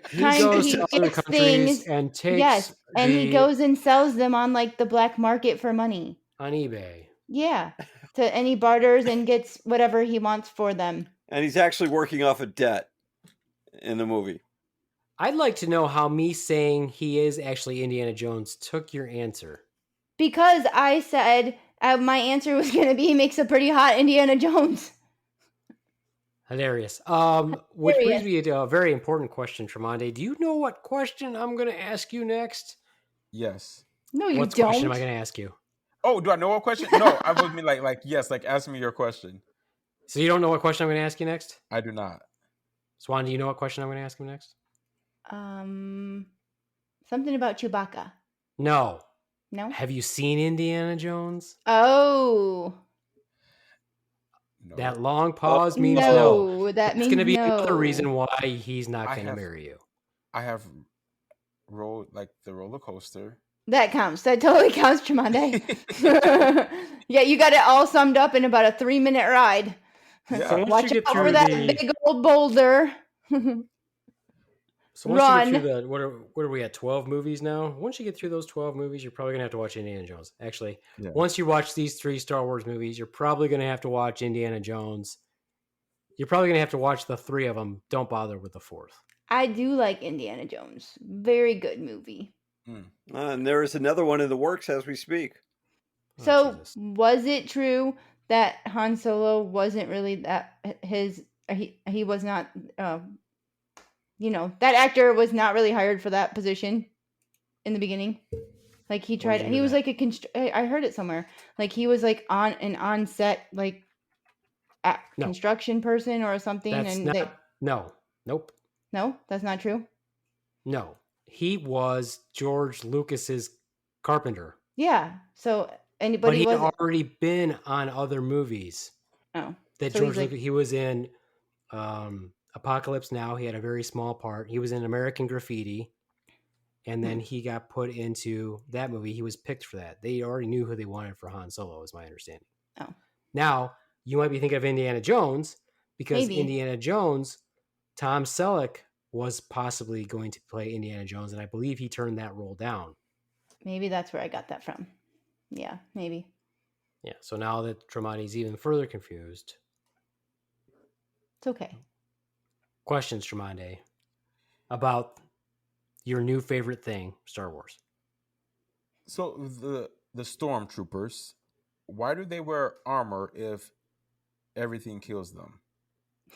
he goes to other gets countries and takes and he goes and sells them on like the black market for money. on eBay. Yeah, and he barters and gets whatever he wants for them. And he's actually working off a debt in the movie. I'd like to know how me saying he is actually Indiana Jones took your answer. Because I said my answer was going to be he makes a pretty hot Indiana Jones. Hilarious. Which brings me to a very important question, Tromondae. Do you know what question I'm going to ask you next? Yes. No, you what don't. What question am I going to ask you? Oh, do I know what question? No, I would mean like yes, like ask me your question. So you don't know what question I'm going to ask you next? I do not. Swan, do you know what question I'm going to ask him next? Something about Chewbacca. No. No? Have you seen Indiana Jones? Oh. No. That long pause means no. That means it's going to be no. another reason why he's not going to marry you. I have rode like the roller coaster. That counts. That totally counts, Tromondae. Yeah, you got it all summed up in about a 3-minute ride. Yeah. So watch out for that big old boulder. So once you get through what are we at, 12 movies now? Once you get through those 12 movies, you're probably going to have to watch Indiana Jones. Actually, once you watch these 3 Star Wars movies, you're probably going to have to watch Indiana Jones. You're probably going to have to watch the 3 of them. Don't bother with the 4th. I do like Indiana Jones. Very good movie. And there is another one in the works as we speak. So, was it true that Han Solo wasn't really that he was not that actor was not really hired for that position in the beginning? Like he tried, he was like I heard it somewhere. Like he was like on set like construction person or something. Nope. No, that's not true. No, he was George Lucas's carpenter. Yeah. So but he had already been on other movies. Oh, that George Lucas. He was in Apocalypse Now. He had a very small part. He was in American Graffiti, and then he got put into that movie. He was picked for that. They already knew who they wanted for Han Solo, is my understanding. Oh, now you might be thinking of Indiana Jones because Indiana Jones, Tom Selleck was possibly going to play Indiana Jones, and I believe he turned that role down. Maybe that's where I got that from. Yeah, maybe. Yeah, so now that Tremonti's even further confused. It's okay. Questions, Tromondae, about your new favorite thing, Star Wars. So the stormtroopers, why do they wear armor if everything kills them?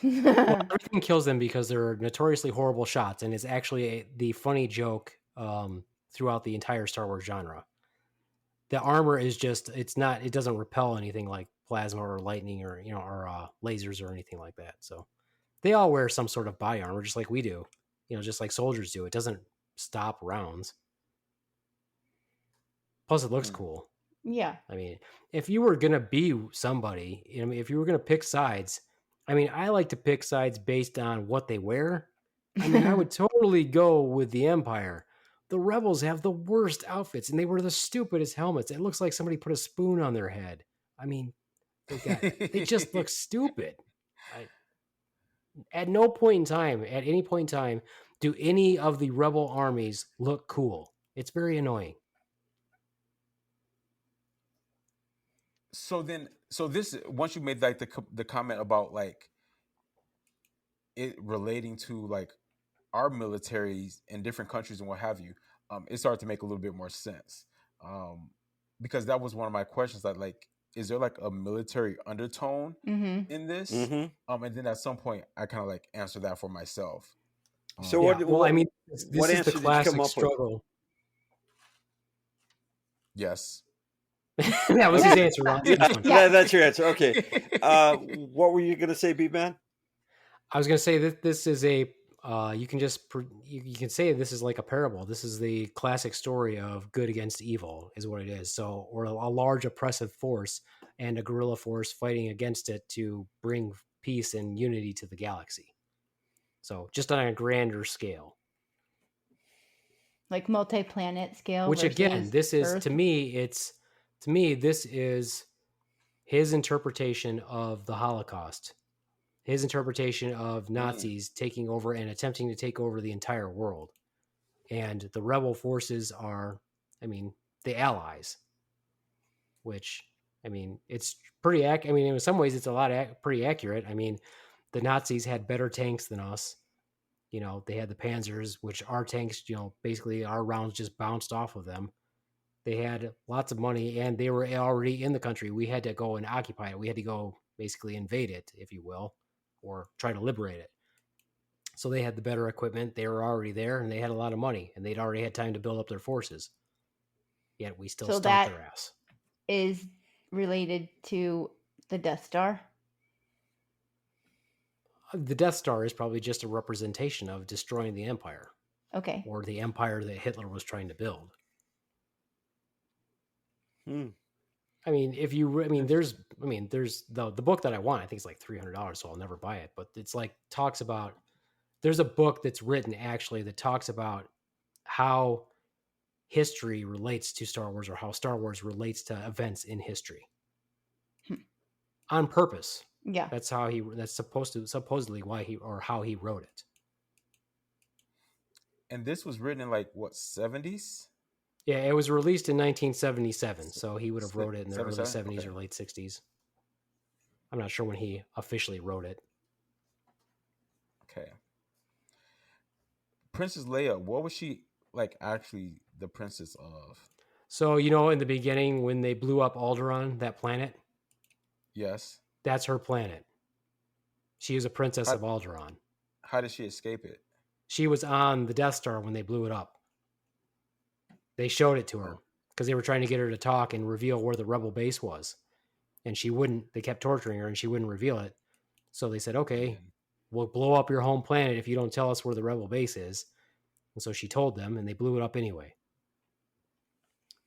Well, everything kills them because they're notoriously horrible shots, and it's actually the funny joke throughout the entire Star Wars genre. The armor is just, it doesn't repel anything like plasma or lightning or, or lasers or anything like that. So they all wear some sort of body armor, just like we do, just like soldiers do. It doesn't stop rounds. Plus, it looks cool. Yeah. I mean, if you were going to be somebody, if you were going to pick sides, I mean, I like to pick sides based on what they wear. I mean, I would totally go with the Empire. The Rebels have the worst outfits, and they wear the stupidest helmets. It looks like somebody put a spoon on their head. I mean, they just look stupid. At no point in time, at any point in time, do any of the Rebel armies look cool. It's very annoying. So this, once you made like the comment about like it relating to like our militaries in different countries and what have you, it started to make a little bit more sense. Because that was one of my questions, like is there like a military undertone in this? And then at some point I kind of like answered that for myself. So I mean, this is the classic struggle. With? Yes. That was his answer, Ron. That's your answer. Okay. What were you going to say, Beaveman? I was going to say that this is a, you can say this is like a parable. This is the classic story of good against evil is what it is. So, or a large oppressive force and a guerrilla force fighting against it to bring peace and unity to the galaxy. So just on a grander scale. Like multi-planet scale. Which again, this is Earth. to me, this is his interpretation of the Holocaust, his interpretation of Nazis taking over and attempting to take over the entire world. And the rebel forces are, I mean, the Allies, which, I mean, it's pretty accurate. I mean, in some ways it's pretty accurate. I mean, the Nazis had better tanks than us. They had the Panzers, which our tanks, basically our rounds just bounced off of them. They had lots of money and they were already in the country. We had to go and occupy it. We had to go basically invade it, if you will, or try to liberate it. So they had the better equipment. They were already there and they had a lot of money and they'd already had time to build up their forces. Yet we still stomped their ass. Is related to the Death Star? The Death Star is probably just a representation of destroying the Empire. Okay. Or the empire that Hitler was trying to build. I mean, there's the book that I want, I think it's like $300, so I'll never buy it. But it's like talks about, there's a book that's written actually that talks about how history relates to Star Wars, or how Star Wars relates to events in history on purpose. Yeah, that's supposedly why how he wrote it. And this was written in like what, 70s? Yeah, it was released in 1977, so he would have wrote it in the early 70s or late 60s. I'm not sure when he officially wrote it. Okay. Princess Leia, what was she like actually the princess of? So, in the beginning when they blew up Alderaan, that planet? Yes. That's her planet. She is a princess of Alderaan. How did she escape it? She was on the Death Star when they blew it up. They showed it to her because they were trying to get her to talk and reveal where the rebel base was. And she wouldn't. They kept torturing her and she wouldn't reveal it. So they said, okay, we'll blow up your home planet if you don't tell us where the rebel base is. And so she told them and they blew it up anyway.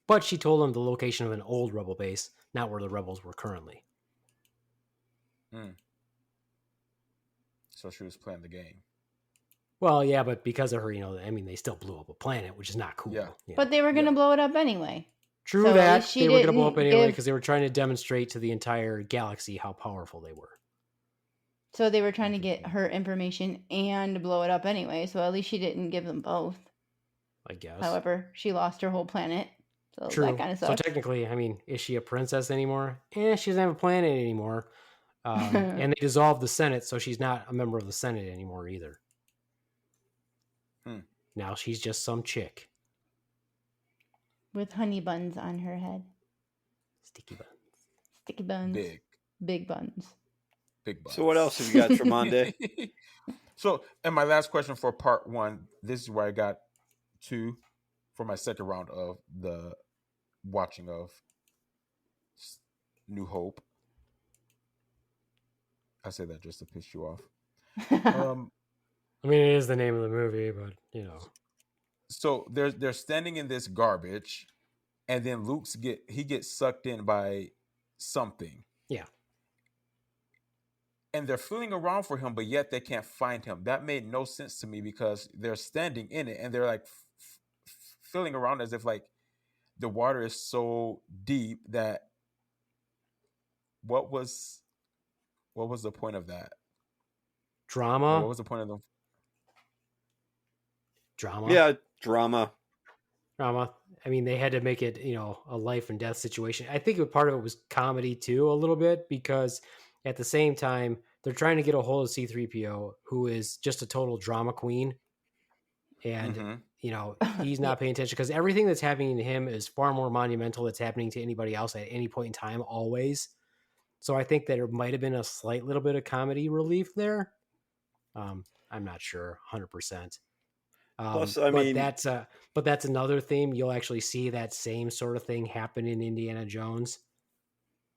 But she told them the location of an old rebel base, not where the rebels were currently. So she was playing the game. Well, yeah, but because of her, they still blew up a planet, which is not cool. Yeah. But they were going to blow it up anyway. True so that. They were going to blow up anyway because they were trying to demonstrate to the entire galaxy how powerful they were. So they were trying to get her information and blow it up anyway. So at least she didn't give them both. I guess. However, she lost her whole planet. So True. that kind of sucks. So technically, is she a princess anymore? She doesn't have a planet anymore. And they dissolved the Senate, so she's not a member of the Senate anymore either. Now she's just some chick. With honey buns on her head. Sticky buns. Sticky buns. Big buns. Big buns. So what else have you got, Tromondae? So, and my last question for part one, this is where I got 2 for my second round of the watching of New Hope. I say that just to piss you off. I mean, it is the name of the movie, but you know. So they're standing in this garbage, and then he gets sucked in by something. Yeah. And they're feeling around for him, but yet they can't find him. That made no sense to me because they're standing in it and they're like feeling around as if like the water is so deep that what was the point of that? Drama? What was the point of them? Drama? Yeah, drama. I mean, they had to make it, you know, a life and death situation. I think part of it was comedy too, a little bit, because at the same time, they're trying to get a hold of C-3PO, who is just a total drama queen. And, you know, he's not paying attention because everything that's happening to him is far more monumental that's happening to anybody else at any point in time, always. So I think that there might have been a slight little bit of comedy relief there. I'm not sure 100%. Plus, I mean, but that's another theme. You'll actually see that same sort of thing happen in Indiana Jones.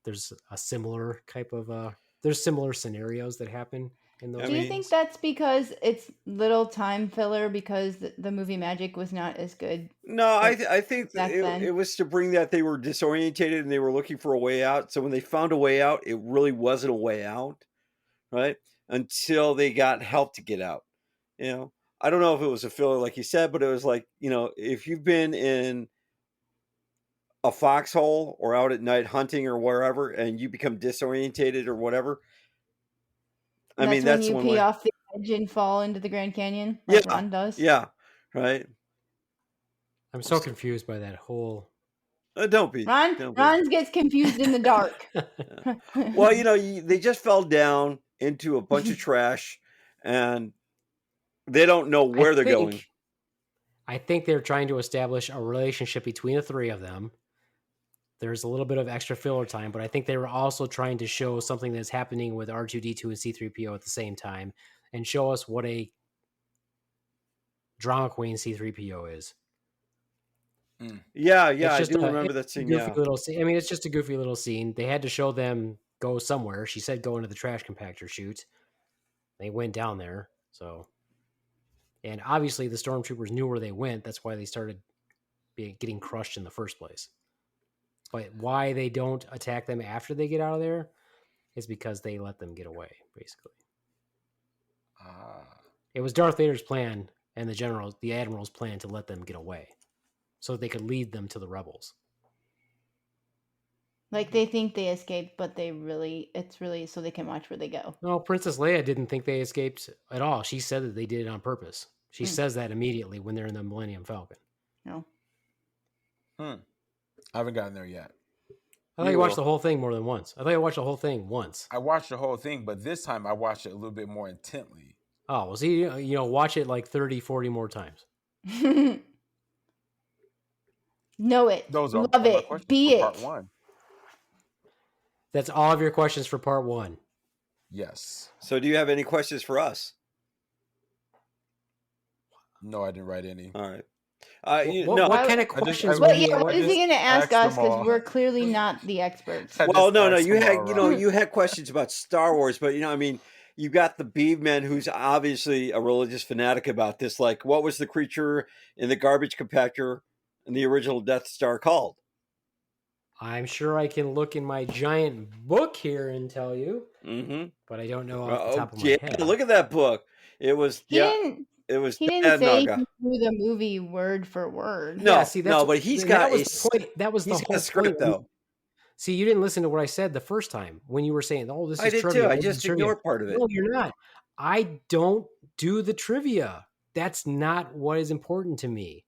There's a similar type of there's similar scenarios that happen in those. Do you think that's because it's little time filler because the movie Magic was not as good? No, I think it was to bring that they were disorientated and they were looking for a way out. So when they found a way out, it really wasn't a way out, right? Until they got help to get out. You know, I don't know if it was a filler like you said, but it was like, you know, if you've been in a foxhole or out at night hunting or wherever and you become disorientated or whatever. I mean, that's when you pee off the edge and fall into the Grand Canyon like Ron does. Yeah, right. I'm so confused by that whole... Don't be. Ron gets confused in the dark. Well, you know, they just fell down into a bunch of trash and they don't know where they're going. I think they're trying to establish a relationship between the three of them. There's a little bit of extra filler time, but I think they were also trying to show something that's happening with R2-D2 and C-3PO at the same time and show us what a drama queen C-3PO is. Yeah, I do remember that scene. Little scene. I mean, it's just a goofy little scene. They had to show them go somewhere. She said go into the trash compactor chute. They went down there, so... And obviously the stormtroopers knew where they went. That's why they started getting crushed in the first place. But why they don't attack them after they get out of there is because they let them get away, basically. It was Darth Vader's plan and the Admiral's plan to let them get away so they could lead them to the rebels. Like they think they escaped, but it's really so they can watch where they go. No, Princess Leia didn't think they escaped at all. She said that they did it on purpose. She says that immediately when they're in the Millennium Falcon. No. I haven't gotten there yet. I thought you watched the whole thing more than once. I thought you watched the whole thing once. I watched the whole thing, but this time I watched it a little bit more intently. Oh, well, see, you know, watch it like 30, 40 more times. Know it. Those are love it. Be it. Part one. That's all of your questions for part one. Yes. So do you have any questions for us? No, I didn't write any. All right. What kind of questions? What is he going to ask us? Because we're clearly not the experts. Well, no. You had questions about Star Wars, but I mean, you got the Beaveman, who's obviously a religious fanatic about this. Like, what was the creature in the garbage compactor in the original Death Star called? I'm sure I can look in my giant book here and tell you, but I don't know off the top of my head. Look at that book. It was He didn't say he knew the movie word for word. No, yeah, see, but he's got that was the whole script, though. See, you didn't listen to what I said the first time when you were saying, "Oh, this is trivia." I did too. I just ignored part of it. No, you're not. I don't do the trivia. That's not what is important to me.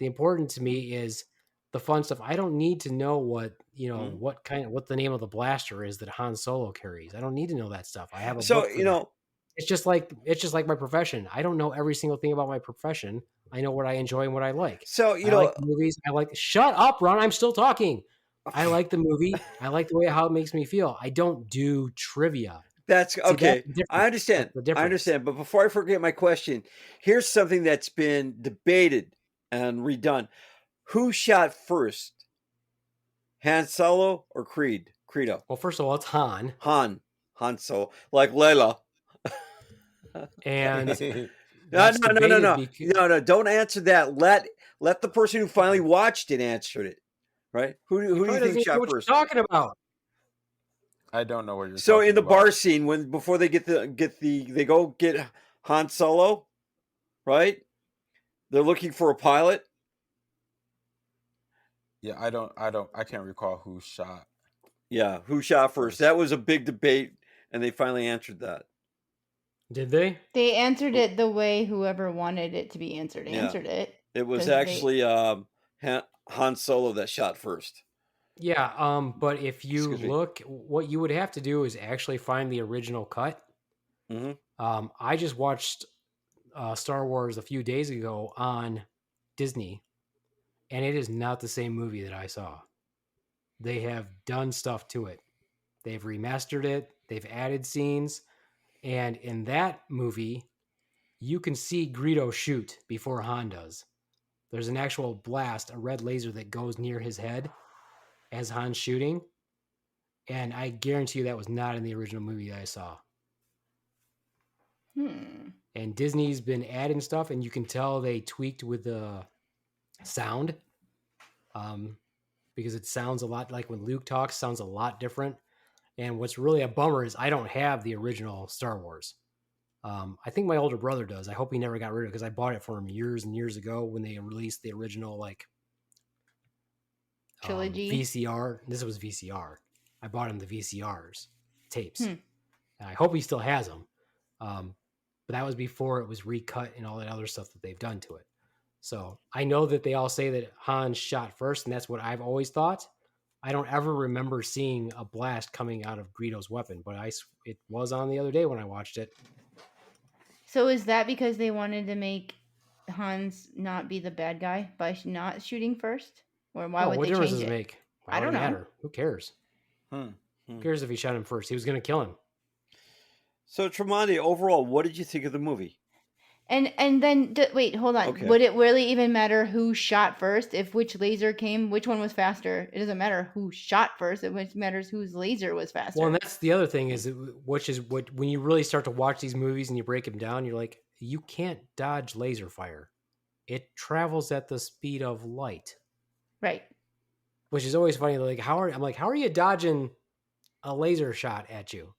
The important to me is the fun stuff. I don't need to know what what the name of the blaster is that Han Solo carries. I don't need to know that stuff. I have a book for that. It's just like my profession. I don't know every single thing about my profession. I know what I enjoy and what I like. So I like movies. Shut up, Ron. I'm still talking. I like the movie. I like the way how it makes me feel. I don't do trivia. That's okay. I understand. But before I forget my question, here's something that's been debated and redone. Who shot first? Han Solo or Credo? Well, first of all, it's Han. Han Solo. Like Layla. And No. that's debated because No, don't answer that. Let the person who finally watched it answer it. Right? Who do you probably think doesn't even know shot what you're first? talking about. I don't know what you're So talking in the about. bar scene, before they they go get Han Solo, right? They're looking for a pilot. Yeah, I can't recall who shot. Yeah, who shot first? That was a big debate, and they finally answered that. Did they? They answered it the way whoever wanted it to be answered answered it. It was 'cause they- actually Han Solo that shot first. Yeah, but if you Excuse me. look, what you would have to do is actually find the original cut. Mm-hmm. I just watched Star Wars a few days ago on Disney, and it is not the same movie that I saw. They have done stuff to it. They've remastered it. They've added scenes, and in that movie, you can see Greedo shoot before Han does. There's an actual blast, a red laser that goes near his head as Han's shooting. And I guarantee you that was not in the original movie that I saw. And Disney's been adding stuff, and you can tell they tweaked with the sound. Because it sounds a lot like when Luke talks, sounds a lot different. And what's really a bummer is I don't have the original Star Wars. I think my older brother does. I hope he never got rid of it because I bought it for him years and years ago when they released the original trilogy VCR. This was VCR. I bought him the VCRs tapes, and I hope he still has them. But that was before it was recut and all that other stuff that they've done to it. So I know that they all say that Han shot first, and that's what I've always thought. I don't ever remember seeing a blast coming out of Greedo's weapon, but it was on the other day when I watched it. So is that because they wanted to make Hans not be the bad guy by not shooting first? Or why would what they difference change does it it? make? I don't know. Matter. Who cares? Who cares if he shot him first? He was going to kill him. So Tromondae, overall, what did you think of the movie? And then wait, hold on. Okay. Would it really even matter who shot first if which laser came? Which one was faster? It doesn't matter who shot first. It matters whose laser was faster. Well, and that's the other thing is when you really start to watch these movies and you break them down, you're like, you can't dodge laser fire. It travels at the speed of light. Right. Which is always funny. Like, how are you dodging a laser shot at you?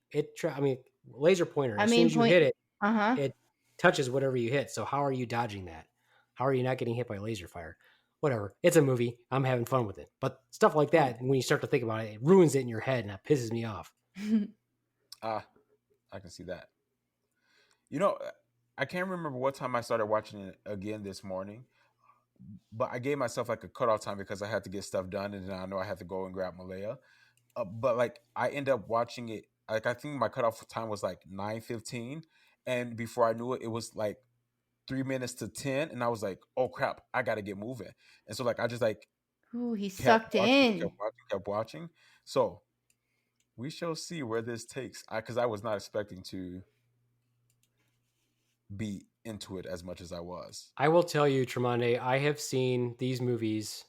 Laser pointer. As soon as you hit it, it touches whatever you hit. So how are you dodging that? How are you not getting hit by laser fire? Whatever. It's a movie. I'm having fun with it. But stuff like that, when you start to think about it, it ruins it in your head and that pisses me off. I can see that. You know, I can't remember what time I started watching it again this morning, but I gave myself like a cutoff time because I had to get stuff done, and then I know I had to go and grab Malaya. But like I ended up watching it. Like I think my cutoff time was like 9:15, and before I knew it, it was like 3 minutes to 10, and I was like, "Oh crap, I got to get moving." And so like I just like, ooh, he sucked in. Kept watching. So we shall see where this takes. Because I was not expecting to be into it as much as I was. I will tell you, Tromondae, I have seen these movies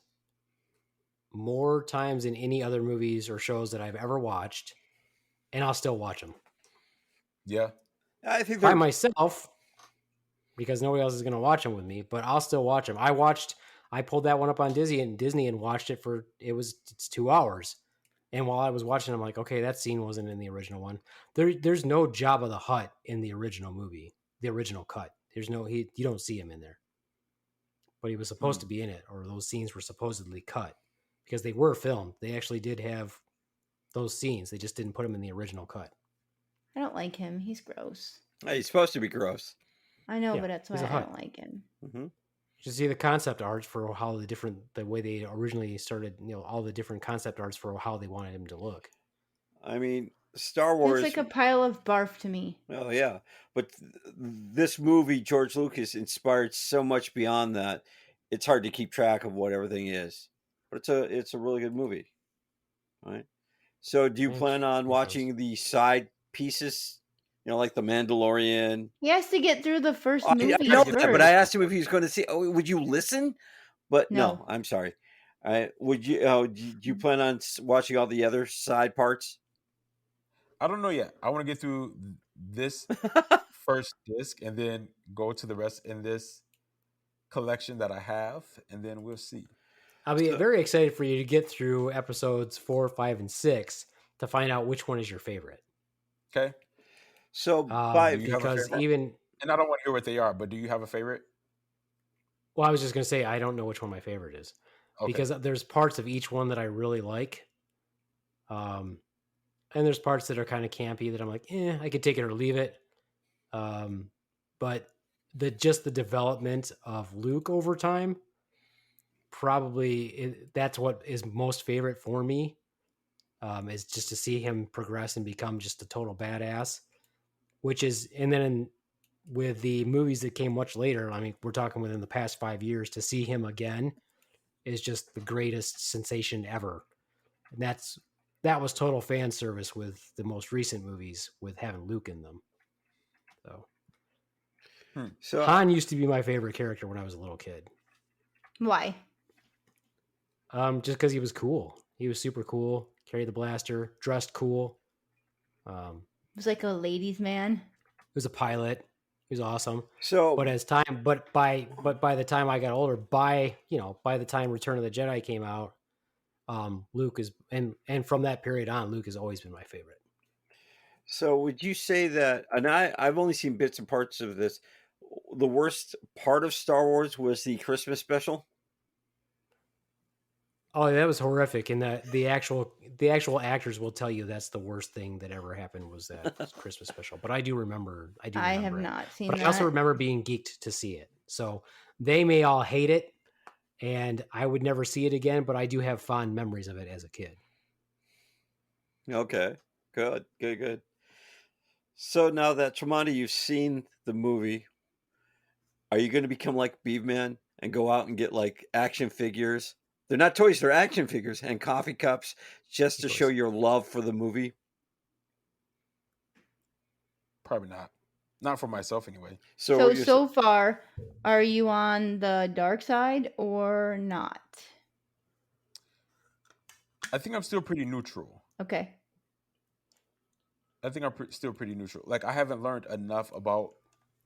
more times than any other movies or shows that I've ever watched, and I'll still watch them. Yeah. I think by myself because nobody else is going to watch them with me, but I'll still watch them. I pulled that one up on Disney and watched it it's 2 hours. And while I was watching, I'm like, okay, that scene wasn't in the original one. There's no Jabba the Hutt in the original movie, the original cut. You don't see him in there, but he was supposed to be in it, or those scenes were supposedly cut because they were filmed. They actually did have those scenes. They just didn't put him in the original cut. I don't like him. He's gross. He's supposed to be gross. I know, but that's why I don't like him. Mm-hmm. You see the concept arts for how the way they originally started, all the different concept arts for how they wanted him to look. I mean, Star Wars. It's like a pile of barf to me. Oh yeah, but this movie, George Lucas inspired so much beyond that. It's hard to keep track of what everything is, but it's a really good movie, right? So, do you plan on watching the side pieces like The Mandalorian. He has to get through the first I movie know first. that, but I asked him if he was going to see. Oh, would you listen? But No. no, I'm sorry. Would you? Do you plan on watching all the other side parts? I don't know yet. I want to get through this first disc and then go to the rest in this collection that I have, and then we'll see. I'll be very excited for you to get through episodes 4, 5, and 6 to find out which one is your favorite. Okay. So, because even, and I don't want to hear what they are, but do you have a favorite? Well, I was just going to say I don't know which one my favorite is because there's parts of each one that I really like, and there's parts that are kind of campy that I'm like, I could take it or leave it. But the development of Luke over time, probably that's what is most favorite for me. Is just to see him progress and become just a total badass, which is, and then with the movies that came much later, I mean, we're talking within the past 5 years, to see him again is just the greatest sensation ever. And that was total fan service with the most recent movies with having Luke in them. So Han used to be my favorite character when I was a little kid. Why? Just because he was cool. He was super cool. Carried the blaster, dressed cool. He was like a ladies' man. He was a pilot. He was awesome. So, but by the time I got older, by the time Return of the Jedi came out, Luke is, and from that period on, Luke has always been my favorite. So would you say that, and I've only seen bits and parts of this, the worst part of Star Wars was the Christmas special? Oh, that was horrific. And the actual actors will tell you that's the worst thing that ever happened was that Christmas special. But I do remember. I have not seen but that. I also remember being geeked to see it. So they may all hate it, and I would never see it again. But I do have fond memories of it as a kid. Okay, good. So now that, Tromondae, you've seen the movie, are you going to become like Beaveman and go out and get like action figures? They're not toys, they're action figures and coffee cups just to show your love for the movie? Probably not. Not for myself anyway. So far, are you on the dark side or not? I think I'm still pretty neutral. Okay. I think I'm still pretty neutral. Like, I haven't learned enough about,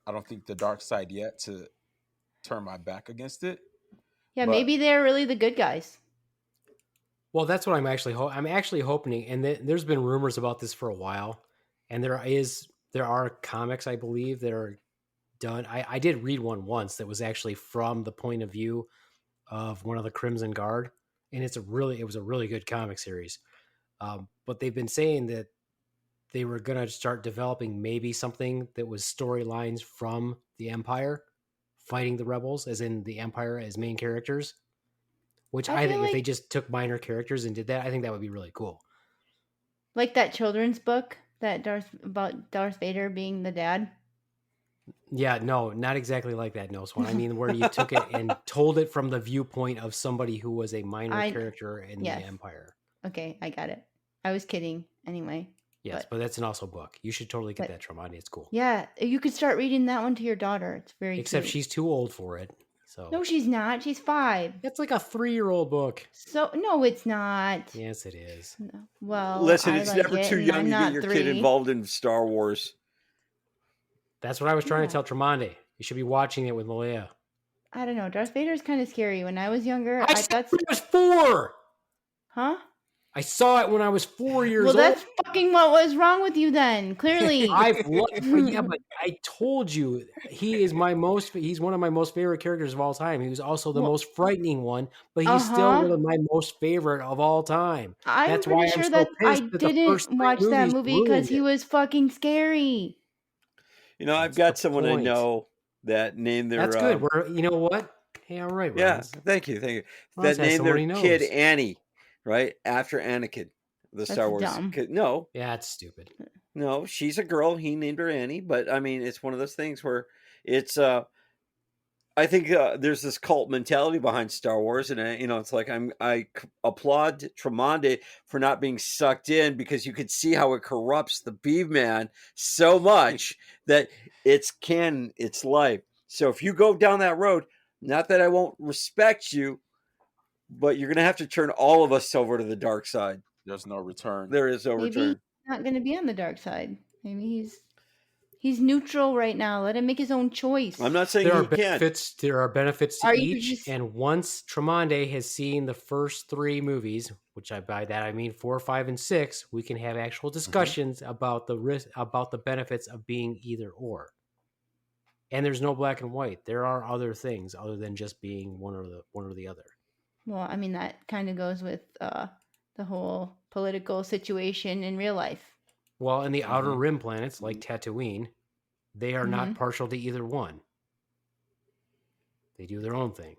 I don't think, the dark side yet to turn my back against it. Yeah, maybe they're really the good guys. Well, that's what I'm actually hoping, and there's been rumors about this for a while, and there are comics, I believe, that are done. I did read one once that was actually from the point of view of one of the Crimson Guard, and it was a really good comic series. But they've been saying that they were going to start developing maybe something that was storylines from the Empire fighting the rebels, as in the Empire as main characters, which I think if they just took minor characters and did that, I think that would be really cool. Like that children's book about Darth Vader being the dad? Yeah, no, not exactly like that, No Swan. I mean, where you took it and told it from the viewpoint of somebody who was a minor character in the Empire. Okay, I got it. I was kidding anyway. Yes, but that's an awesome book. You should totally get that, Tromondae. It's cool. Yeah, you could start reading that one to your daughter. It's very Except cute. she's too old for it. So no, she's not. She's 5. That's like a 3-year-old book. So no, it's not. Yes, it is. No. Well, listen, it's never too young to get your kid involved in Star Wars. That's what I was trying to tell Tromondae. You should be watching it with Malaya. I don't know. Darth Vader's kind of scary. When I was younger, I thought it was 4. Huh? I saw it when I was 4 years old. Well, that's fucking what was wrong with you then. Clearly. But I told you, he's one of my most favorite characters of all time. He was also the most frightening one, but he's still one of my most favorite of all time. That's why I'm so I didn't watch that movie because he was fucking scary. You know, I've got someone I know that named their... That's good. You know what? Hey, all right, Ronz. Yeah, thank you. That named their kid Annie. Right after Anakin, the Star Wars. Kid. No, yeah, it's stupid. No, she's a girl. He named her Annie, but I mean, it's one of those things where it's I think there's this cult mentality behind Star Wars, and it's like I applaud Tromondae for not being sucked in, because you could see how it corrupts the Beaveman so much that it's life. So if you go down that road, not that I won't respect you, but you're gonna have to turn all of us over to the dark side. There's no return. There is no Maybe return. he's not going to be on the dark side. Maybe he's neutral right now. Let him make his own choice. I'm not saying There are he can't. benefits. There are benefits to Are you each, just- and once Tromondae has seen the first 3 movies, which by that I mean 4, 5, and 6, we can have actual discussions about the risk, about the benefits of being either or. And there's no black and white. There are other things other than just being one or the other. Well, I mean, that kind of goes with the whole political situation in real life. Well, in the outer rim planets like Tatooine, they are not Mhm. partial to either one. They do their own thing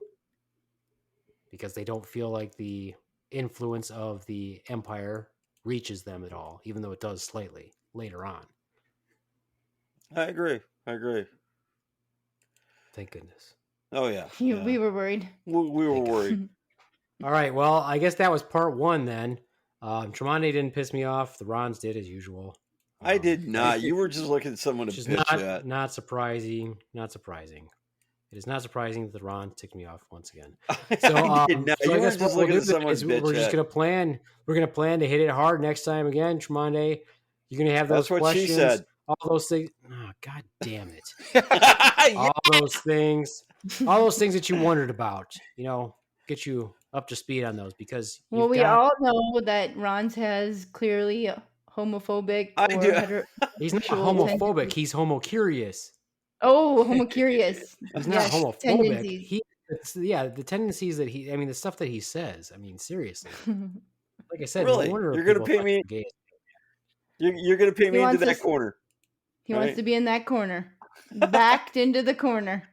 because they don't feel like the influence of the Empire reaches them at all, even though it does slightly later on. I agree. Thank goodness. Oh yeah. We were worried. We were worried. All right, well, I guess that was part 1 then. Tromondae didn't piss me off. The Ronz did, as usual. I did not. You were just looking at someone to Which is bitch at. not surprising. Not surprising. It is not surprising that the Ron ticked me off once again. So, I did not. so You I were guess just what looking we'll at do someone is to we're bitch just at. gonna plan. We're gonna plan to hit it hard next time again, Tromondae. You're gonna have those That's what she questions. said. All those things. Oh, God damn it! Yeah. All those things that you wondered about. Get you up to speed on those, because Well, we all know that Ronz has clearly homophobic I or do. He's not sexual homophobic. tendencies. He's curious. Oh, homocurious. He's not Yes, homophobic. tendencies. The tendencies that the stuff that he says. I mean, seriously. Like I said, Really? no wonder You're gonna people pay thought me- you were gay. You're gonna pay He me into wants that us- corner. He Right. wants to be in that corner, backed into the corner.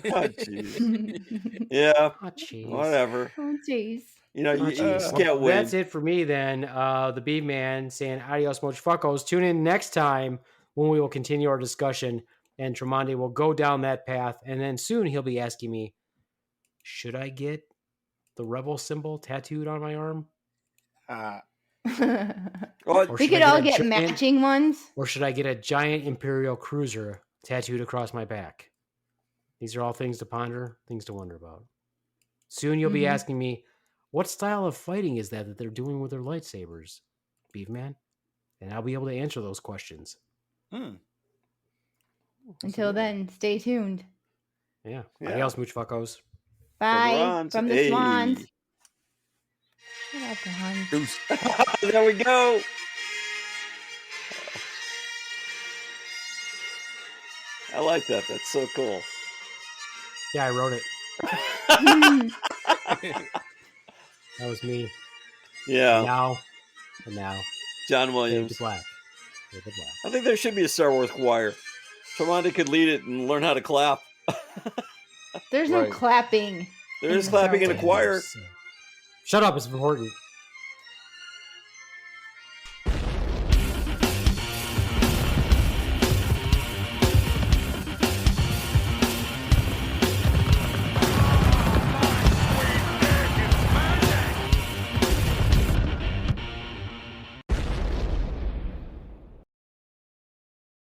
Oh jeez. Yeah. Oh, jeez. Whatever. Oh, jeez. You Oh, just jeez. can't Well, win. that's it for me then. The Beaveman saying adios, mochfuckos. Tune in next time when we will continue our discussion, and Tromondae will go down that path, and then soon he'll be asking me, should I get the rebel symbol tattooed on my arm? Well, Or We should I could all a get giant- matching ones. Or should I get a giant Imperial cruiser tattooed across my back? These are all things to ponder, things to wonder about. Soon you'll be Mhm. asking me, what style of fighting is that they're doing with their lightsabers, Beaveman? And I'll be able to answer those questions. Until then, stay tuned. Yeah. Yeah. Adios, moochfuckos. Bye Ronz. from the Hey. swans. Shut up, Ron. Deuce. There we go. I like that. That's so cool. Yeah, I wrote it. That was me. Yeah. Now, John Fade Williams. to black. Fade to black. I think there should be a Star Wars choir. Tromondae could lead it and learn how to clap. There's no Right. clapping. There is In clapping in a Star choir. Shut up, it's important.